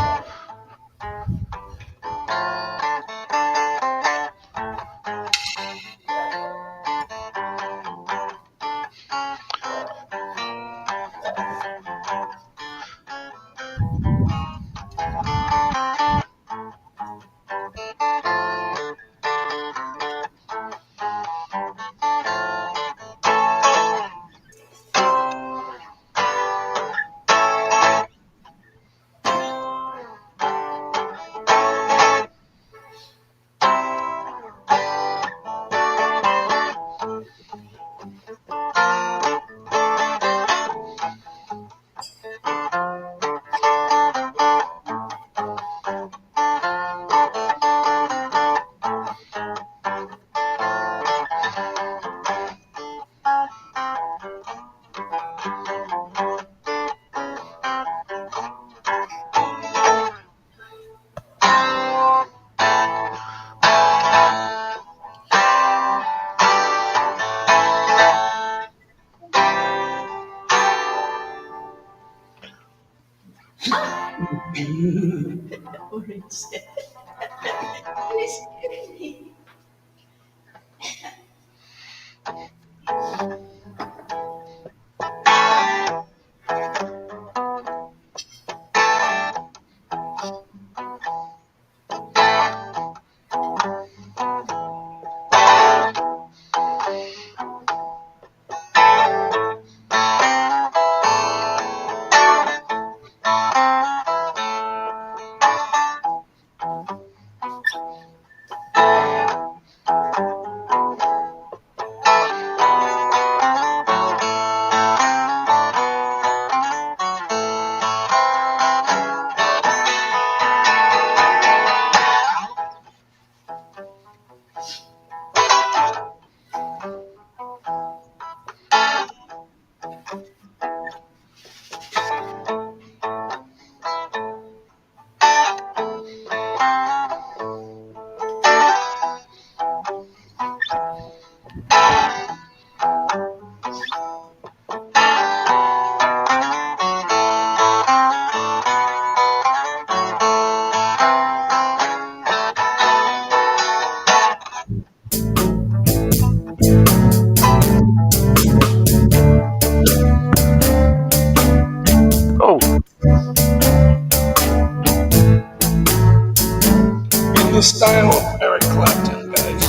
In the style of Eric Clapton, guys.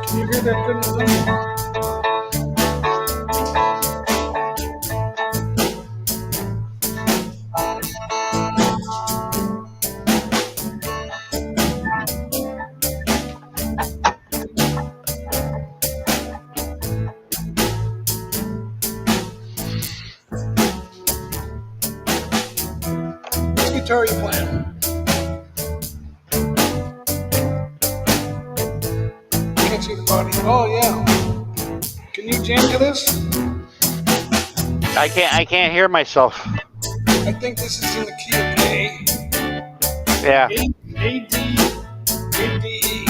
Can you hear that good thing? Which guitar are you playing? Can't see the body. Oh yeah. Can you jam to this? I can't hear myself. I think this is in the key of A. Yeah. A D E.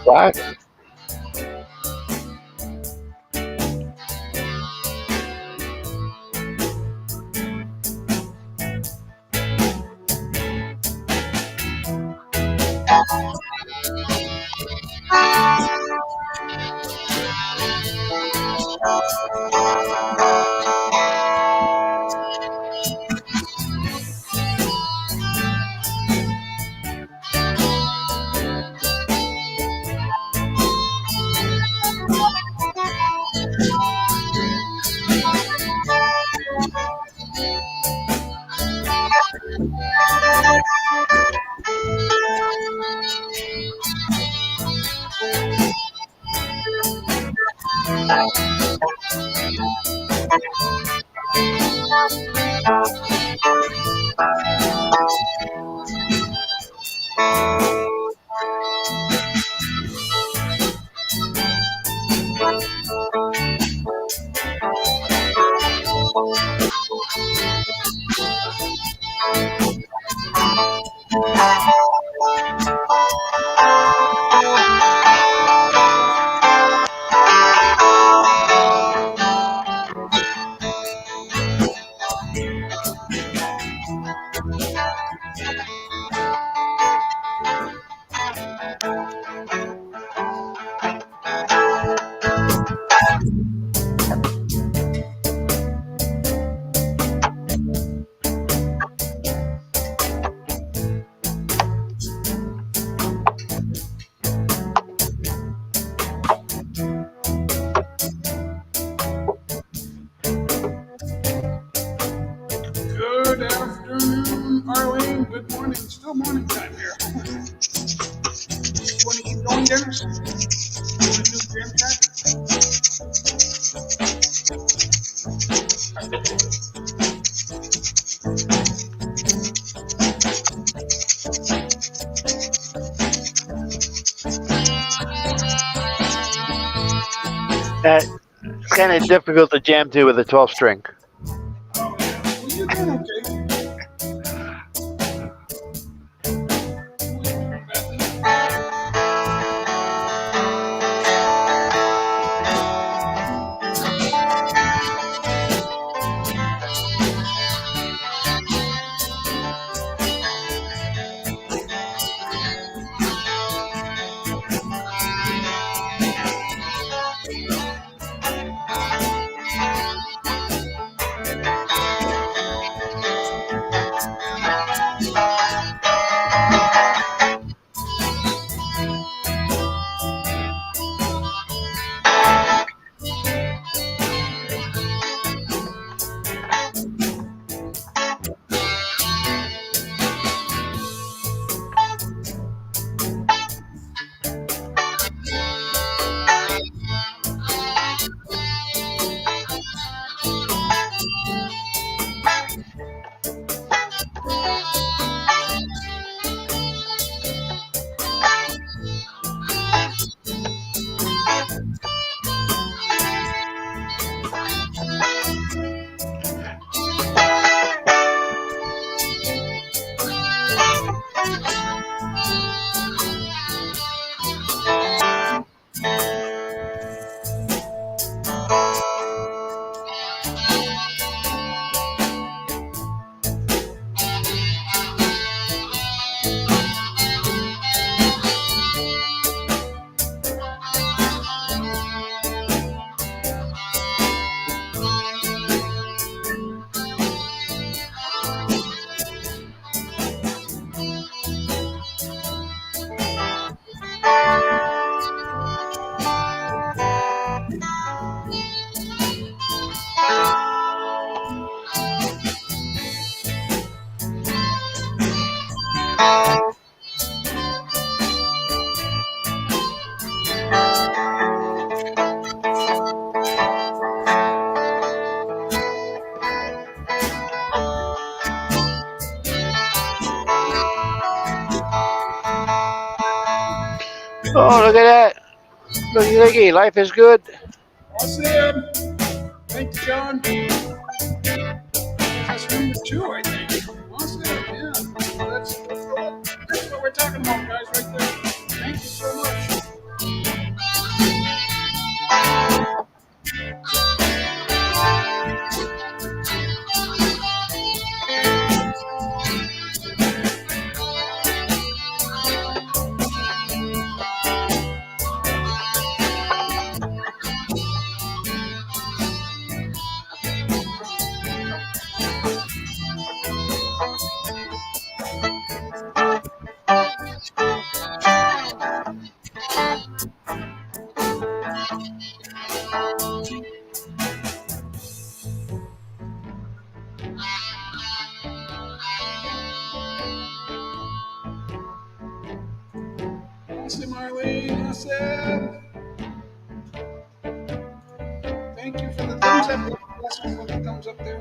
What? time here. You want to keep going, Dennis? You want to do the jam track? It's kind of difficult to jam to with a 12 string. Oh, yeah. Well, you're doing okay. Oh, look at that. Looky, life is good. Awesome. Thank you, John. That's number 2, I think. Awesome. Yeah. That's what we're talking about, guys, right there. Thank you so much. Awesome, Arlene. Awesome. Thank you for the thumbs up. Bless me with the thumbs up there.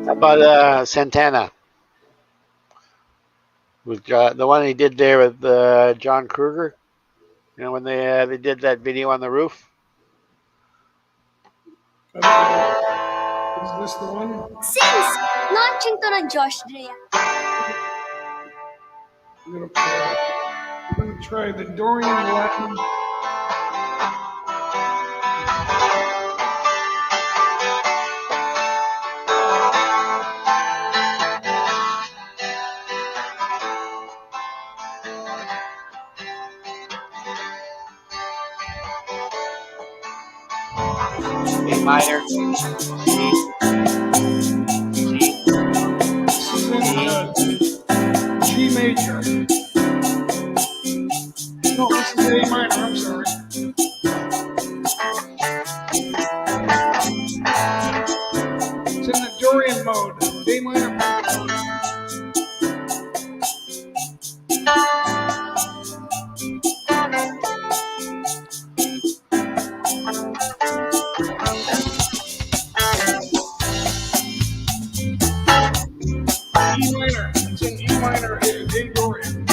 How about Santana? With the one he did there with John Kruger. You know when they did that video on the roof. Is this the one? Since launching to ng Josh Drea. I'm gonna try the Dorian Latin. A minor. This is in G major. No, this is A minor. I'm sorry. It's in the Dorian mode. A minor mode. E minor. It's in E minor, A Dorian.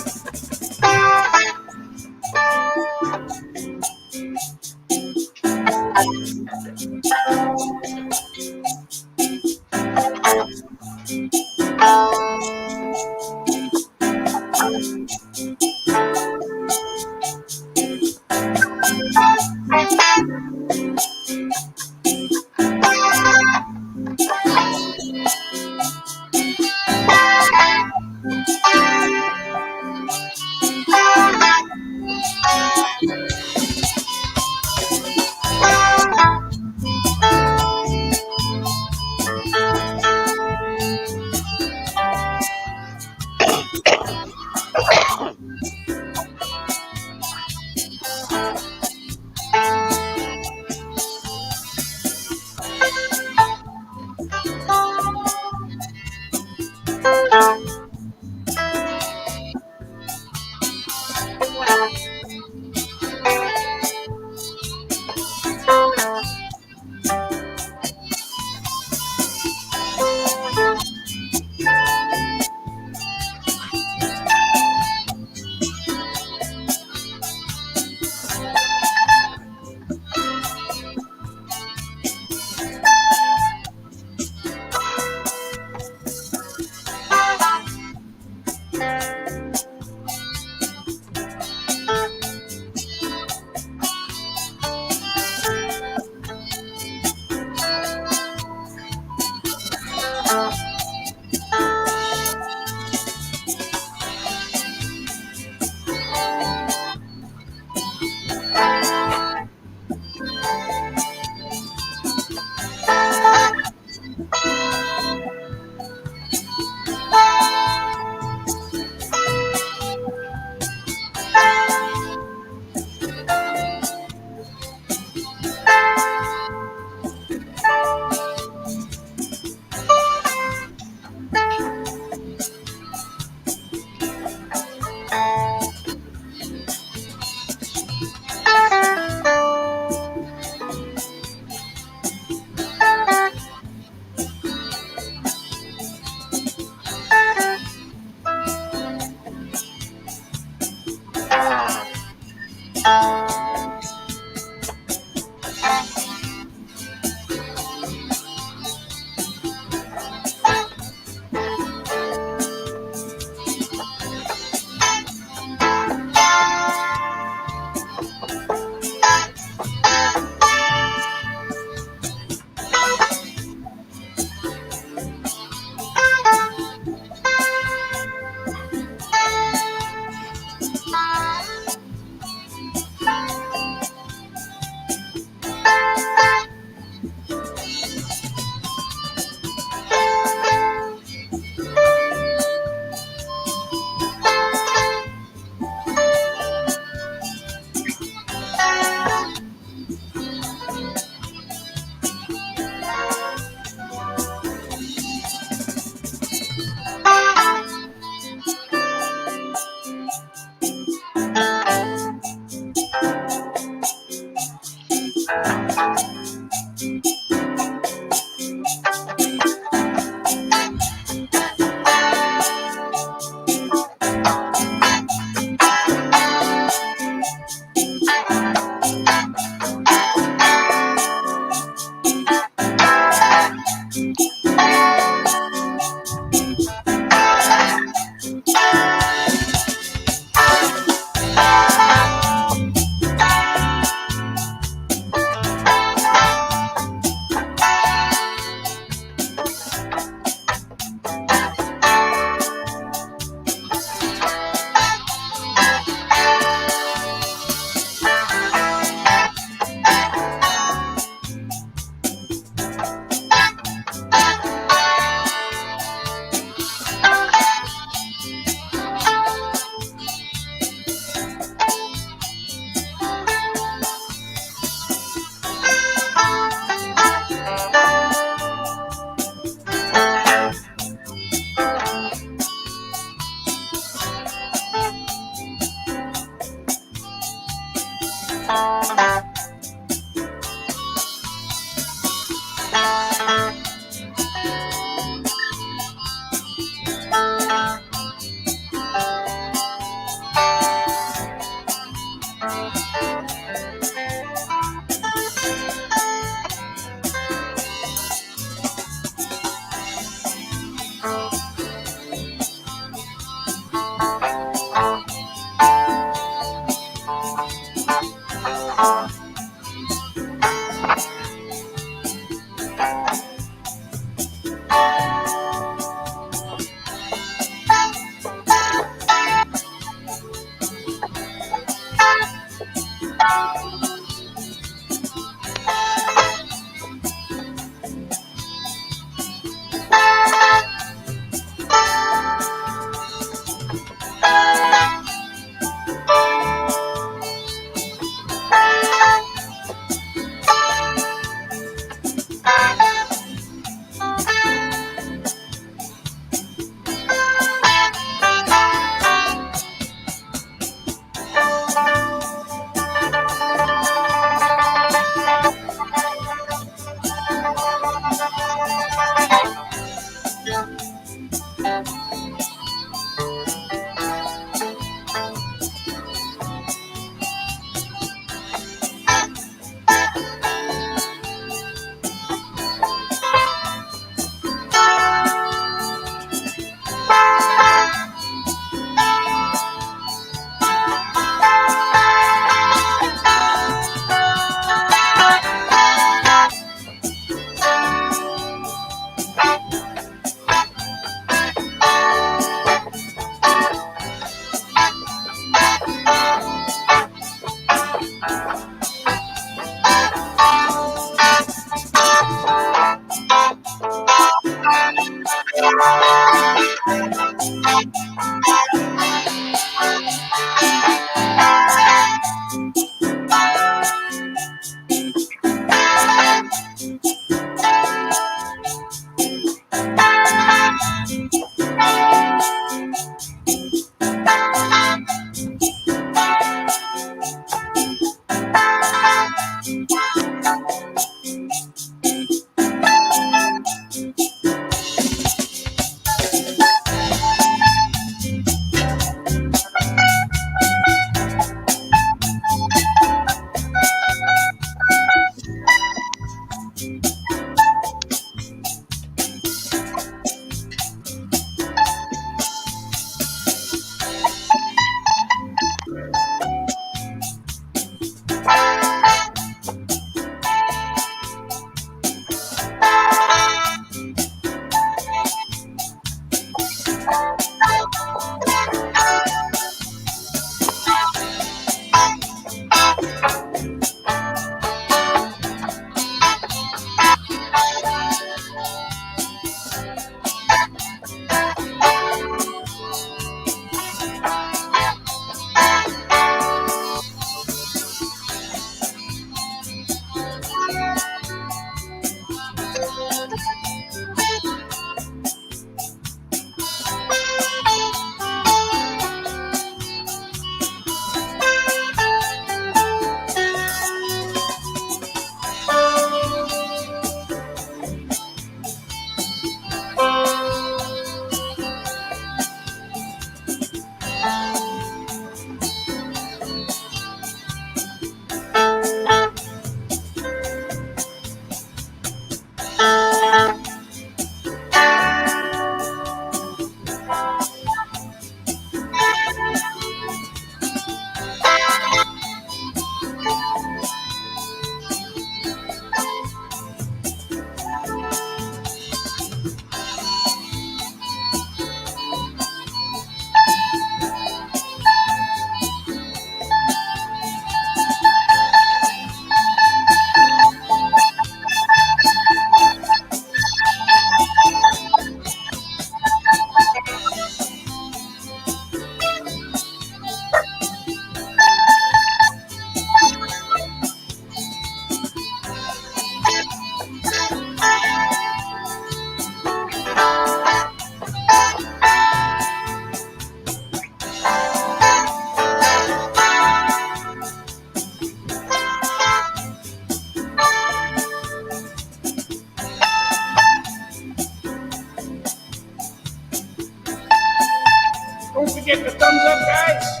get the thumbs up, guys?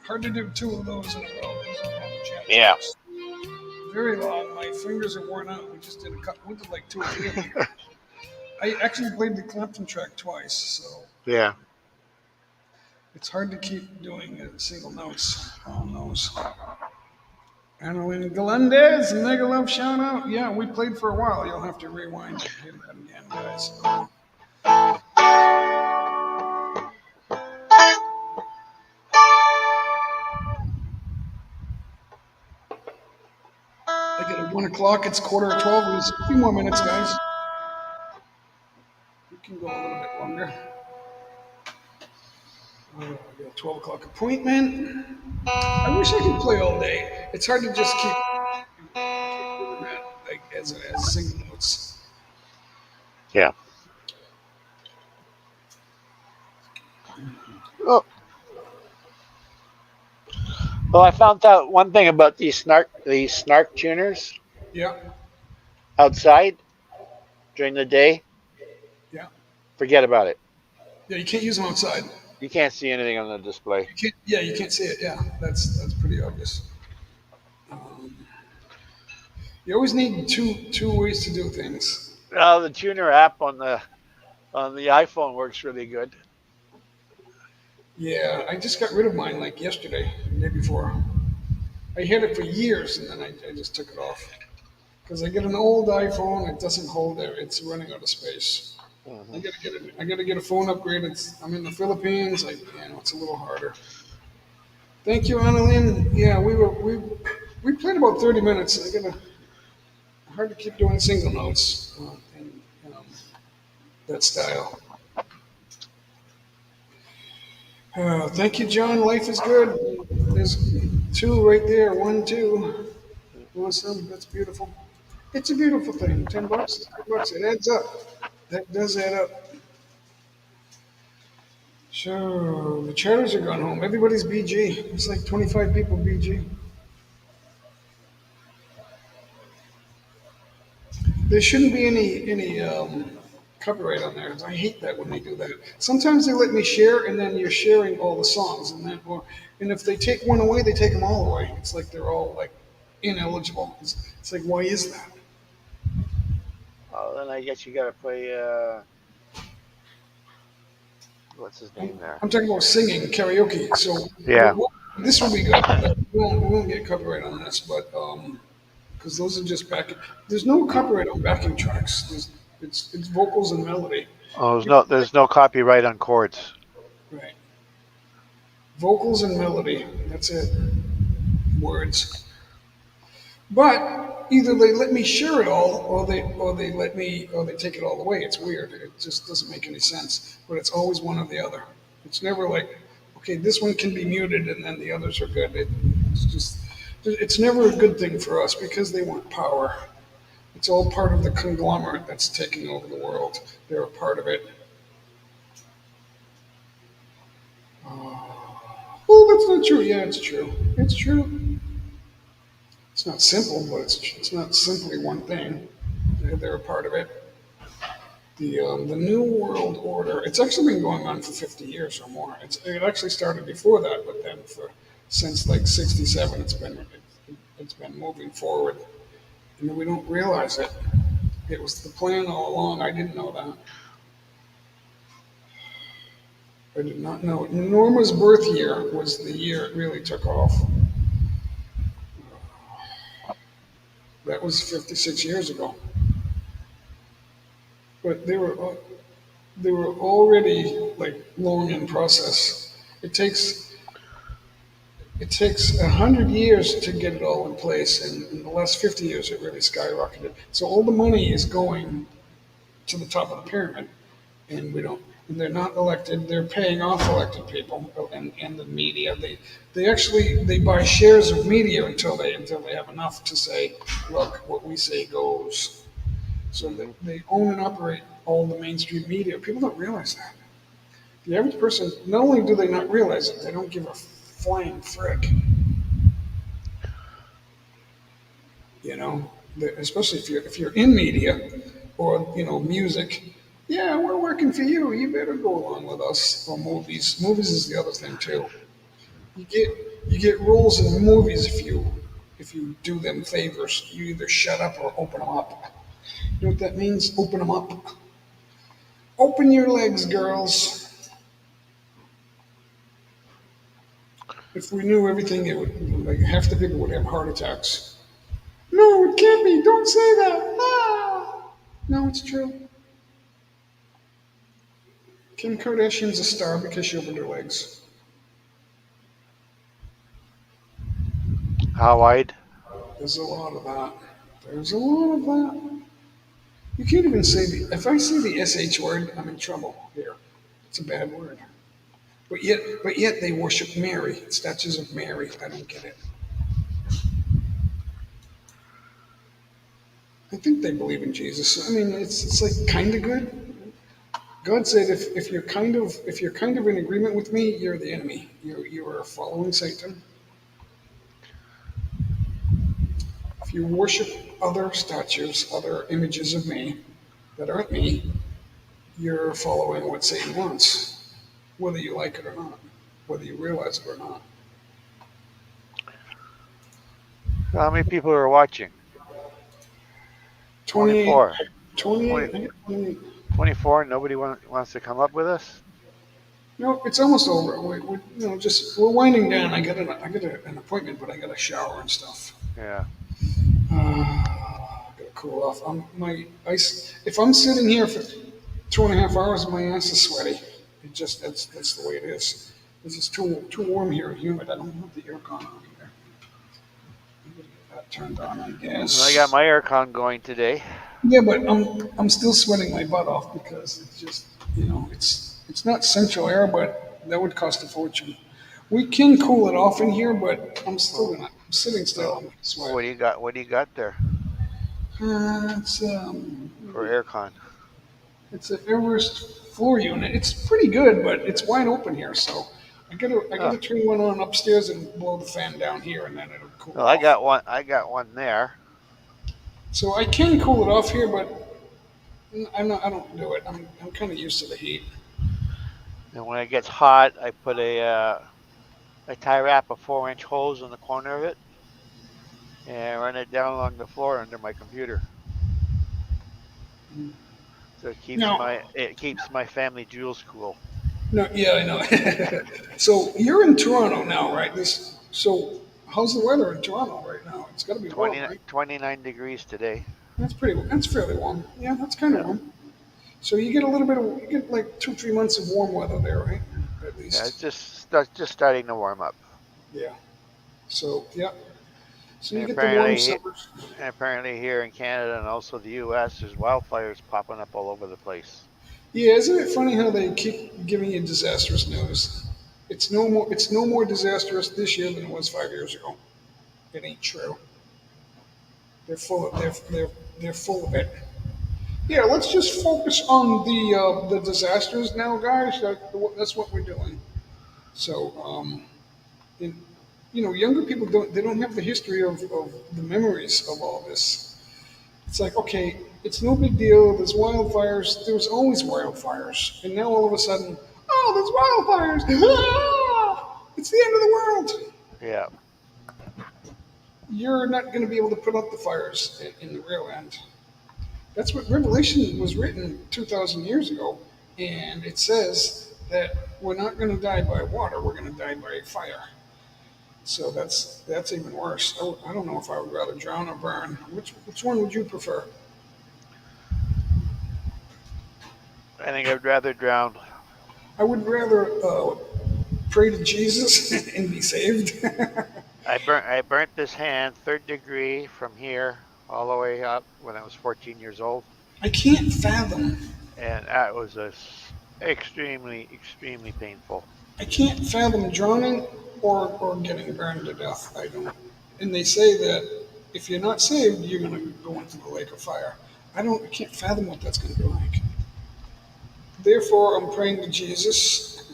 Hard to do two of those in a row. Yeah. Very long. My fingers are worn out. We just did a couple. We did like 2 or 3 of them. I actually played the Clapton track twice, so Yeah. it's hard to keep doing single notes on those. Annalyn Galendez, Mega Love shout out. Yeah, we played for a while. You'll have to rewind and hear that again, guys. I get at 1 o'clock. It's 11:45. There's a few more minutes, guys. We can go a little bit longer. I got a 12 o'clock appointment. I wish I could play all day. It's hard to just keep doing that like as single notes. Yeah. Oh. Well, I found out one thing about these snark tuners Yeah, outside during the day. yeah, Forget about it. yeah. You can't use them outside. You can't see anything on the display. You can't see it. Yeah, that's pretty obvious. You always need two ways to do things. The tuner app on the iPhone works really good. Yeah, I just got rid of mine like yesterday, the day before. I had it for years, and then I just took it off because I get an old iPhone. It doesn't hold it. It's running out of space. I gotta get a phone upgrade. I'm in the Philippines. It's a little harder. Thank you, Annalyn. Yeah, we played about 30 minutes. Hard to keep doing single notes in that style. Thank you, John. Life is good. There's 2 right there. 1, 2. Awesome. That's beautiful. It's a beautiful thing. $10. $10. It adds up. That does add up. So the chatters are gone home. Everybody's BG. It's like 25 people BG. There shouldn't be any copyright on there. I hate that when they do that. Sometimes they let me share, and then you're sharing all the songs, and if they take one away, they take them all away. It's like they're all like ineligible. It's like, why is that? Oh, then I guess you got to play. What's his name there? I'm talking about singing karaoke. So Yeah. this will be good. We won't get copyright on this, but because those are just backing. There's no copyright on backing tracks. It's vocals and melody. Oh, there's no copyright on chords. Right. Vocals and melody. That's it. Words. But either they let me share it all, or they take it all away. It's weird. It just doesn't make any sense. But it's always one or the other. It's never like, okay, this one can be muted and then the others are good. It's never a good thing for us because they want power. It's all part of the conglomerate that's taking over the world. They're a part of it. Oh, that's not true. Yeah, it's true. It's true. It's not simple, but it's not simply one thing. They're a part of it. The New World Order. It's actually been going on for 50 years or more. It actually started before that, but then since like '67, it's been moving forward, and we don't realize it. It was the plan all along. I didn't know that. I did not know. Norma's birth year was the year it really took off. That was 56 years ago. But they were already like long in process. It takes 100 years to get it all in place, and in the last 50 years it really skyrocketed. So all the money is going to the top of the pyramid, and we don't. And they're not elected. They're paying off elected people and the media. They buy shares of media until they have enough to say, look, what we say goes. So they own and operate all the mainstream media. People don't realize that. The average person, not only do they not realize it, they don't give a flying frick. You know, especially if you're in media or music. Yeah, we're working for you. You better go along with us. Or movies. Movies is the other thing too. You get roles in movies if you do them favors. You either shut up or open them up. You know what that means? Open them up. Open your legs, girls. If we knew everything, it would like half the people would have heart attacks. No, it can't be. Don't say that. Ah. No, it's true. Kim Kardashian's a star because she opened her legs. How wide? There's a lot of that. There's a lot of that. You can't even say if I say the SH word, I'm in trouble here. It's a bad word. But yet they worship Mary, statues of Mary. I don't get it. I think they believe in Jesus. I mean, it's like kind of good. God said, if you're kind of in agreement with me, you're the enemy. You are following Satan. If you worship other statues, other images of me that aren't me, you're following what Satan wants, whether you like it or not, whether you realize it or not. So how many people are watching? 24. 28. 24. Nobody wants to come up with us? No, it's almost over. We're winding down. I got an appointment, but I got a shower and stuff. Yeah. I gotta cool off. If I'm sitting here for 2.5 hours, my ass is sweaty. That's the way it is. This is too warm here and humid. I don't have the aircon on here. That turned on, I guess. I got my aircon going today. Yeah, but I'm still sweating my butt off because it's just it's not central air, but that would cost a fortune. We can cool it off in here, but I'm sitting still. I'm gonna sweat. What do you got there It's for aircon? It's an Everest floor unit. It's pretty good, but it's wide open here, so I gotta turn one on upstairs and blow the fan down here, and then it'll cool. Well, off. I got one there. So I can cool it off here, but I don't do it. I'm kind of used to the heat. And when it gets hot, I put I tie wrap a 4-inch hose in the corner of it and run it down along the floor under my computer. So it keeps my family jewels cool. No, yeah, I know. So you're in Toronto now, right? So how's the weather in Toronto right now? It's got to be warm, right? 29 degrees today. That's fairly warm. Yeah, that's kind of warm. So you get like 2-3 months of warm weather there, right? At least. Yeah, it's just starting to warm up. Yeah. So yeah. So you And get the warm summers. And apparently here in Canada and also the U.S., there's wildfires popping up all over the place. Yeah, isn't it funny how they keep giving you disastrous news? It's no more disastrous this year than it was 5 years ago. It ain't true. They're full of it. Yeah, let's just focus on the disasters now, guys. That's what we're doing. So, younger people don't have the history of the memories of all this. It's like, okay, it's no big deal. There's wildfires. There was always wildfires, and now all of a sudden, oh, there's wildfires! Ah! It's the end of the world. Yeah. you're not going to be able to put out the fires in the real end. That's what Revelation was written 2,000 years ago. And it says that we're not going to die by water, we're going to die by fire. So that's even worse. I don't know if I would rather drown or burn. Which one would you prefer? I think I'd rather drown. I would rather pray to Jesus and be saved. I burnt this hand 3rd degree from here all the way up when I was 14 years old, I can't fathom. and that was extremely painful. I can't fathom drowning or getting burned to death. I don't. And they say that if you're not saved, you're going to go into the lake of fire. I can't fathom what that's going to be like. Therefore, I'm praying to Jesus.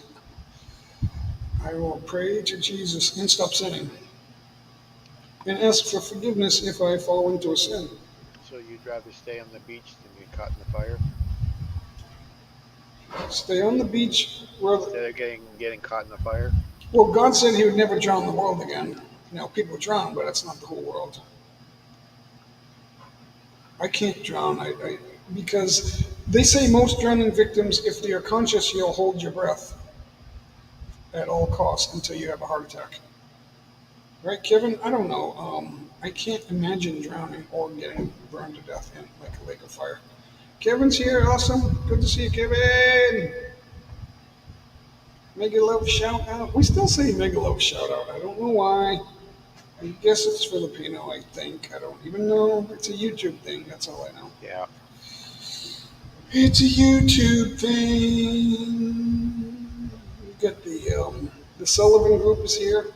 I will pray to Jesus and stop sinning and ask for forgiveness if I fall into a sin. So you'd rather stay on the beach than get caught in the fire Stay on the beach where, instead of getting caught in the fire? well, God said He would never drown the world again. People drown, but that's not the whole world. I can't drown. Because they say most drowning victims, if they are conscious, you'll hold your breath at all costs until you have a heart attack. Right, Kevin? I don't know. I can't imagine drowning or getting burned to death in like a lake of fire. Kevin's here. Awesome. Good to see you, Kevin. Mega love shout out. We still say mega love shout out. I don't know why. I guess it's Filipino, I think. I don't even know. It's a YouTube thing. That's all I know. Yeah. It's a YouTube thing. We got the Sullivan group is here,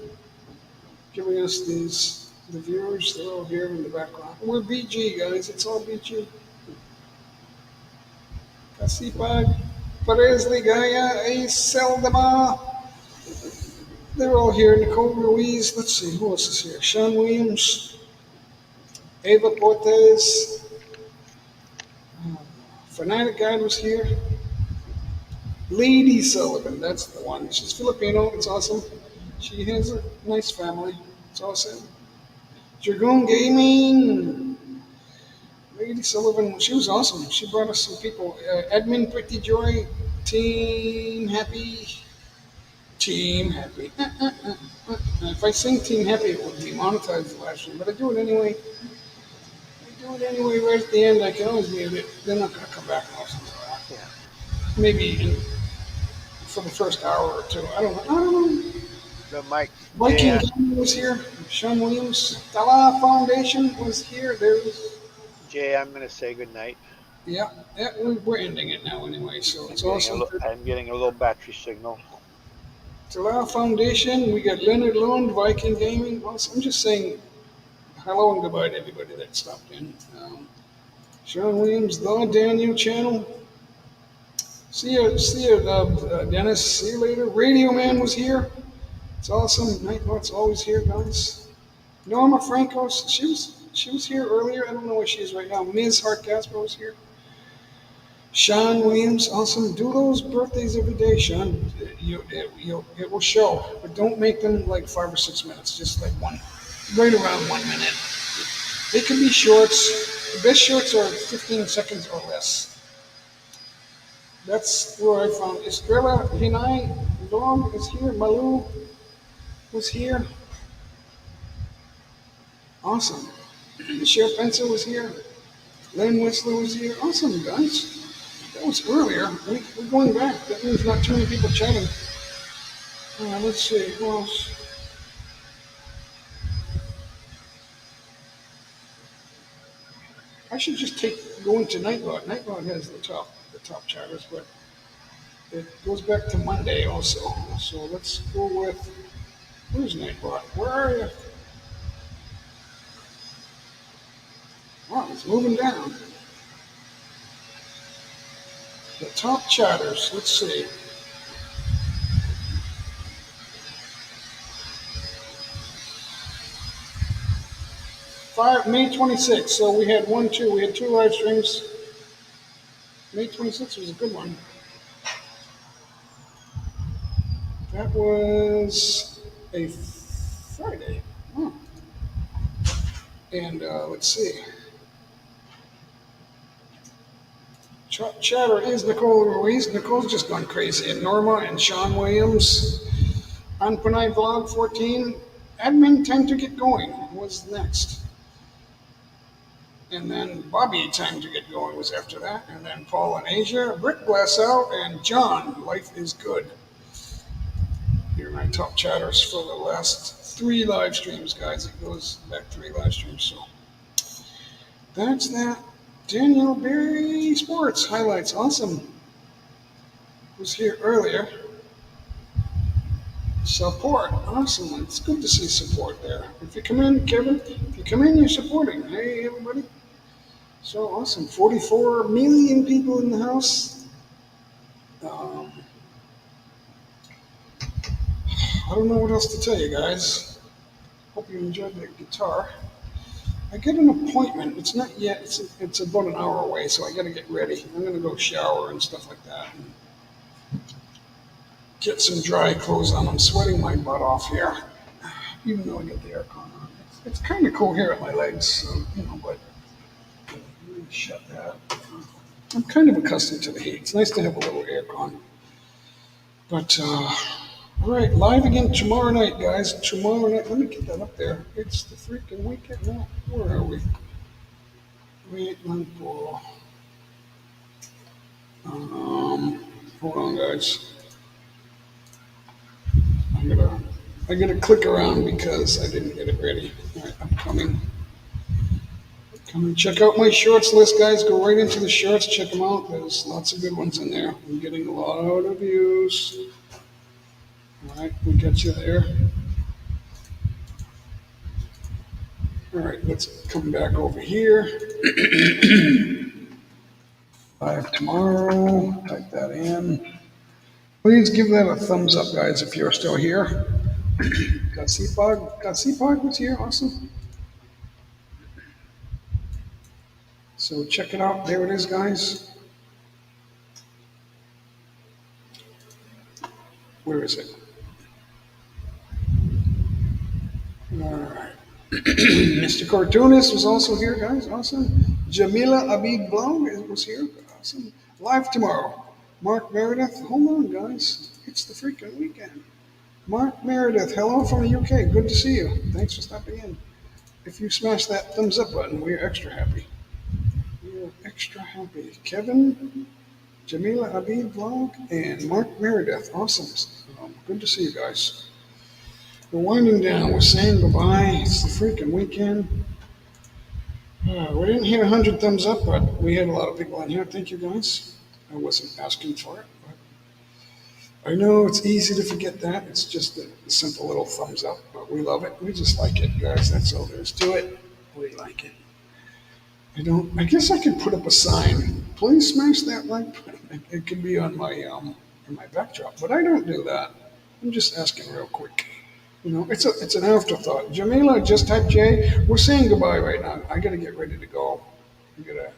giving us the viewers. They're all here in the background. We're BG, guys. It's all BG. Kasipag, Perez Ligaya, A. Seldama. They're all here. Nicole Ruiz. Let's see, who else is here? Sean Williams, Ava Portes. Fanatic Guide was here. Lady Sullivan, that's the one. She's Filipino. It's awesome. She has a nice family. It's awesome. Dragoon Gaming. Lady Sullivan, she was awesome. She brought us some people. Edmund Pretty Joy, Team Happy. Team Happy. If I sing Team Happy, it will demonetize the live stream, but I do it anyway. Right at the end. I can always mute it. They're not going to come back and listen to that. Yeah. Maybe for the first hour or two. I don't know. The Mike. Viking Gaming was here. Sean Williams. Tala Foundation was here. Jay, I'm going to say goodnight. Yeah, we're ending it now anyway, so it's awesome. I'm getting a little battery signal. Tala Foundation, we got Leonard Lund, Viking Gaming. Also, I'm just saying hello and goodbye to everybody that stopped in. Sean Williams, The Daniel Channel. See you, Dennis. See you later. Radio Man was here. It's awesome. Nightbot's always here, guys. Norma Francos, she was here earlier. I don't know where she is right now. Ms. Hart Casper was here. Sean Williams, awesome. Do those birthdays every day, Sean. It will show, but don't make them like 5 or 6 minutes. Just like right around 1 minute. They can be shorts. The best shorts are 15 seconds or less. That's where I found Estrella Hinay. Dog is here. Malu was here. Awesome. Sheriff Spencer was here. Len Whistler was here. Awesome, guys. That was earlier. We're going back. That means not too many people chatting. Let's see. Who else? I should just go into Nightbot. Nightbot has the top chatters, but it goes back to Monday also. So let's go with, where's Nightbot? Where are you? Wow, it's moving down. The top chatters, let's see. May 26th, so we had we had 2 live streams. May 26th was a good one. That was a Friday. And let's see. Chatter is Nicole Ruiz. Nicole's just gone crazy. And Norma and Sean Williams. On Panay Vlog 14. Admin Time to Get Going was next. And then Bobby Time to Get Going was after that. And then Paul and Asia, Brick Glass Out, and John, Life is Good. Here are my top chatters for the last 3 live streams, guys. It goes back 3 live streams. So that's that. Daniel Berry Sports highlights. Awesome. Was here earlier. Support. Awesome. It's good to see support there. If you come in, Kevin, if you come in, you're supporting. Hey, everybody. So awesome. 44 million people in the house. I don't know what else to tell you guys. Hope you enjoyed the guitar. I get an appointment. It's not yet. It's about an hour away, so I got to get ready. I'm going to go shower and stuff like that. And get some dry clothes on. I'm sweating my butt off here, even though I got the aircon on. It's kind of cold here at my legs, so, but let me shut that. I'm kind of accustomed to the heat. It's nice to have a little aircon. But, all right, live again tomorrow night, guys. Tomorrow night, let me get that up there. It's the freaking weekend. No, where are we? Wait, hold on, guys. I gotta click around because I didn't get it ready. All right, I'm coming. Come and check out my shorts list, guys. Go right into the shorts. Check them out. There's lots of good ones in there. I'm getting a lot of views. All right, we got you there. All right, let's come back over here. Live tomorrow. Type that in. Please give that a thumbs up, guys, if you're still here. Got CPOG was here. Awesome. So check it out. There it is, guys. Where is it? All right. Mr. Cartoonist was also here, guys. Awesome. Jamila Abid Blog was here. Awesome. Live tomorrow. Mark Meredith. Hold on, guys. It's the freaking weekend. Mark Meredith. Hello from the UK. Good to see you. Thanks for stopping in. If you smash that thumbs up button, we're extra happy. We're extra happy. Kevin, Jamila Abid Vlog, and Mark Meredith. Awesome. Good to see you guys. We're winding down. We're saying goodbye. It's the freaking weekend. We didn't hit 100 thumbs up, but we had a lot of people on here. Thank you, guys. I wasn't asking for it, but I know it's easy to forget that. It's just a simple little thumbs up, but we love it. We just like it, guys. That's all there is to it. We like it. I guess I could put up a sign. Please smash that like button. It could be on my backdrop, but I don't do that. I'm just asking real quick. It's an afterthought. Jamila, just type J. We're saying goodbye right now. I got to get ready to go. I got to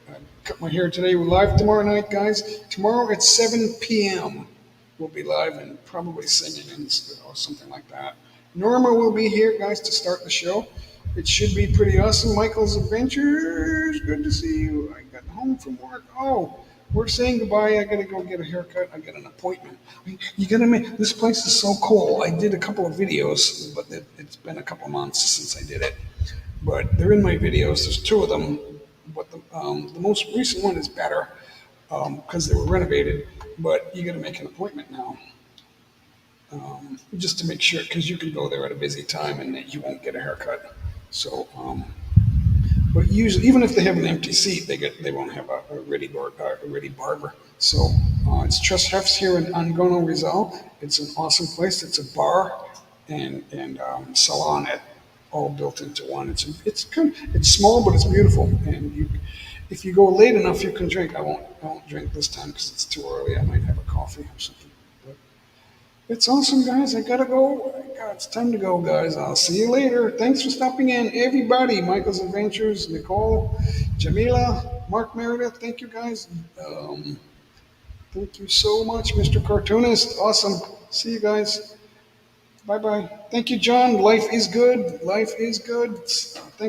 cut my hair today. We're live tomorrow night, guys. Tomorrow at 7 p.m. We'll be live and probably singing or something like that. Norma will be here, guys, to start the show. It should be pretty awesome. Michael's Adventures. Good to see you. I got home from work. Oh, we're saying goodbye. I got to go get a haircut. I got an appointment. You got to make this place is so cool. I did a couple of videos, but it's been a couple months since I did it. But they're in my videos. There's 2 of them. But the most recent one is better because they were renovated. But you got to make an appointment now. Just to make sure, because you can go there at a busy time and you won't get a haircut. So, but usually, even if they have an empty seat, they won't have a ready barber. So it's Trust Hefts here in Angono, Rizal. It's an awesome place. It's a bar and salon all built into one. It's small, but it's beautiful. And if you go late enough, you can drink. I won't drink this time because it's too early. I might have a coffee or something. It's awesome, guys. I gotta go. It's time to go, guys. I'll see you later. Thanks for stopping in, everybody. Michael's Adventures, Nicole, Jamila, Mark Meredith. Thank you, guys. Thank you so much, Mr. Cartoonist. Awesome. See you guys. Bye-bye. Thank you, John. Life is good. Life is good. Thank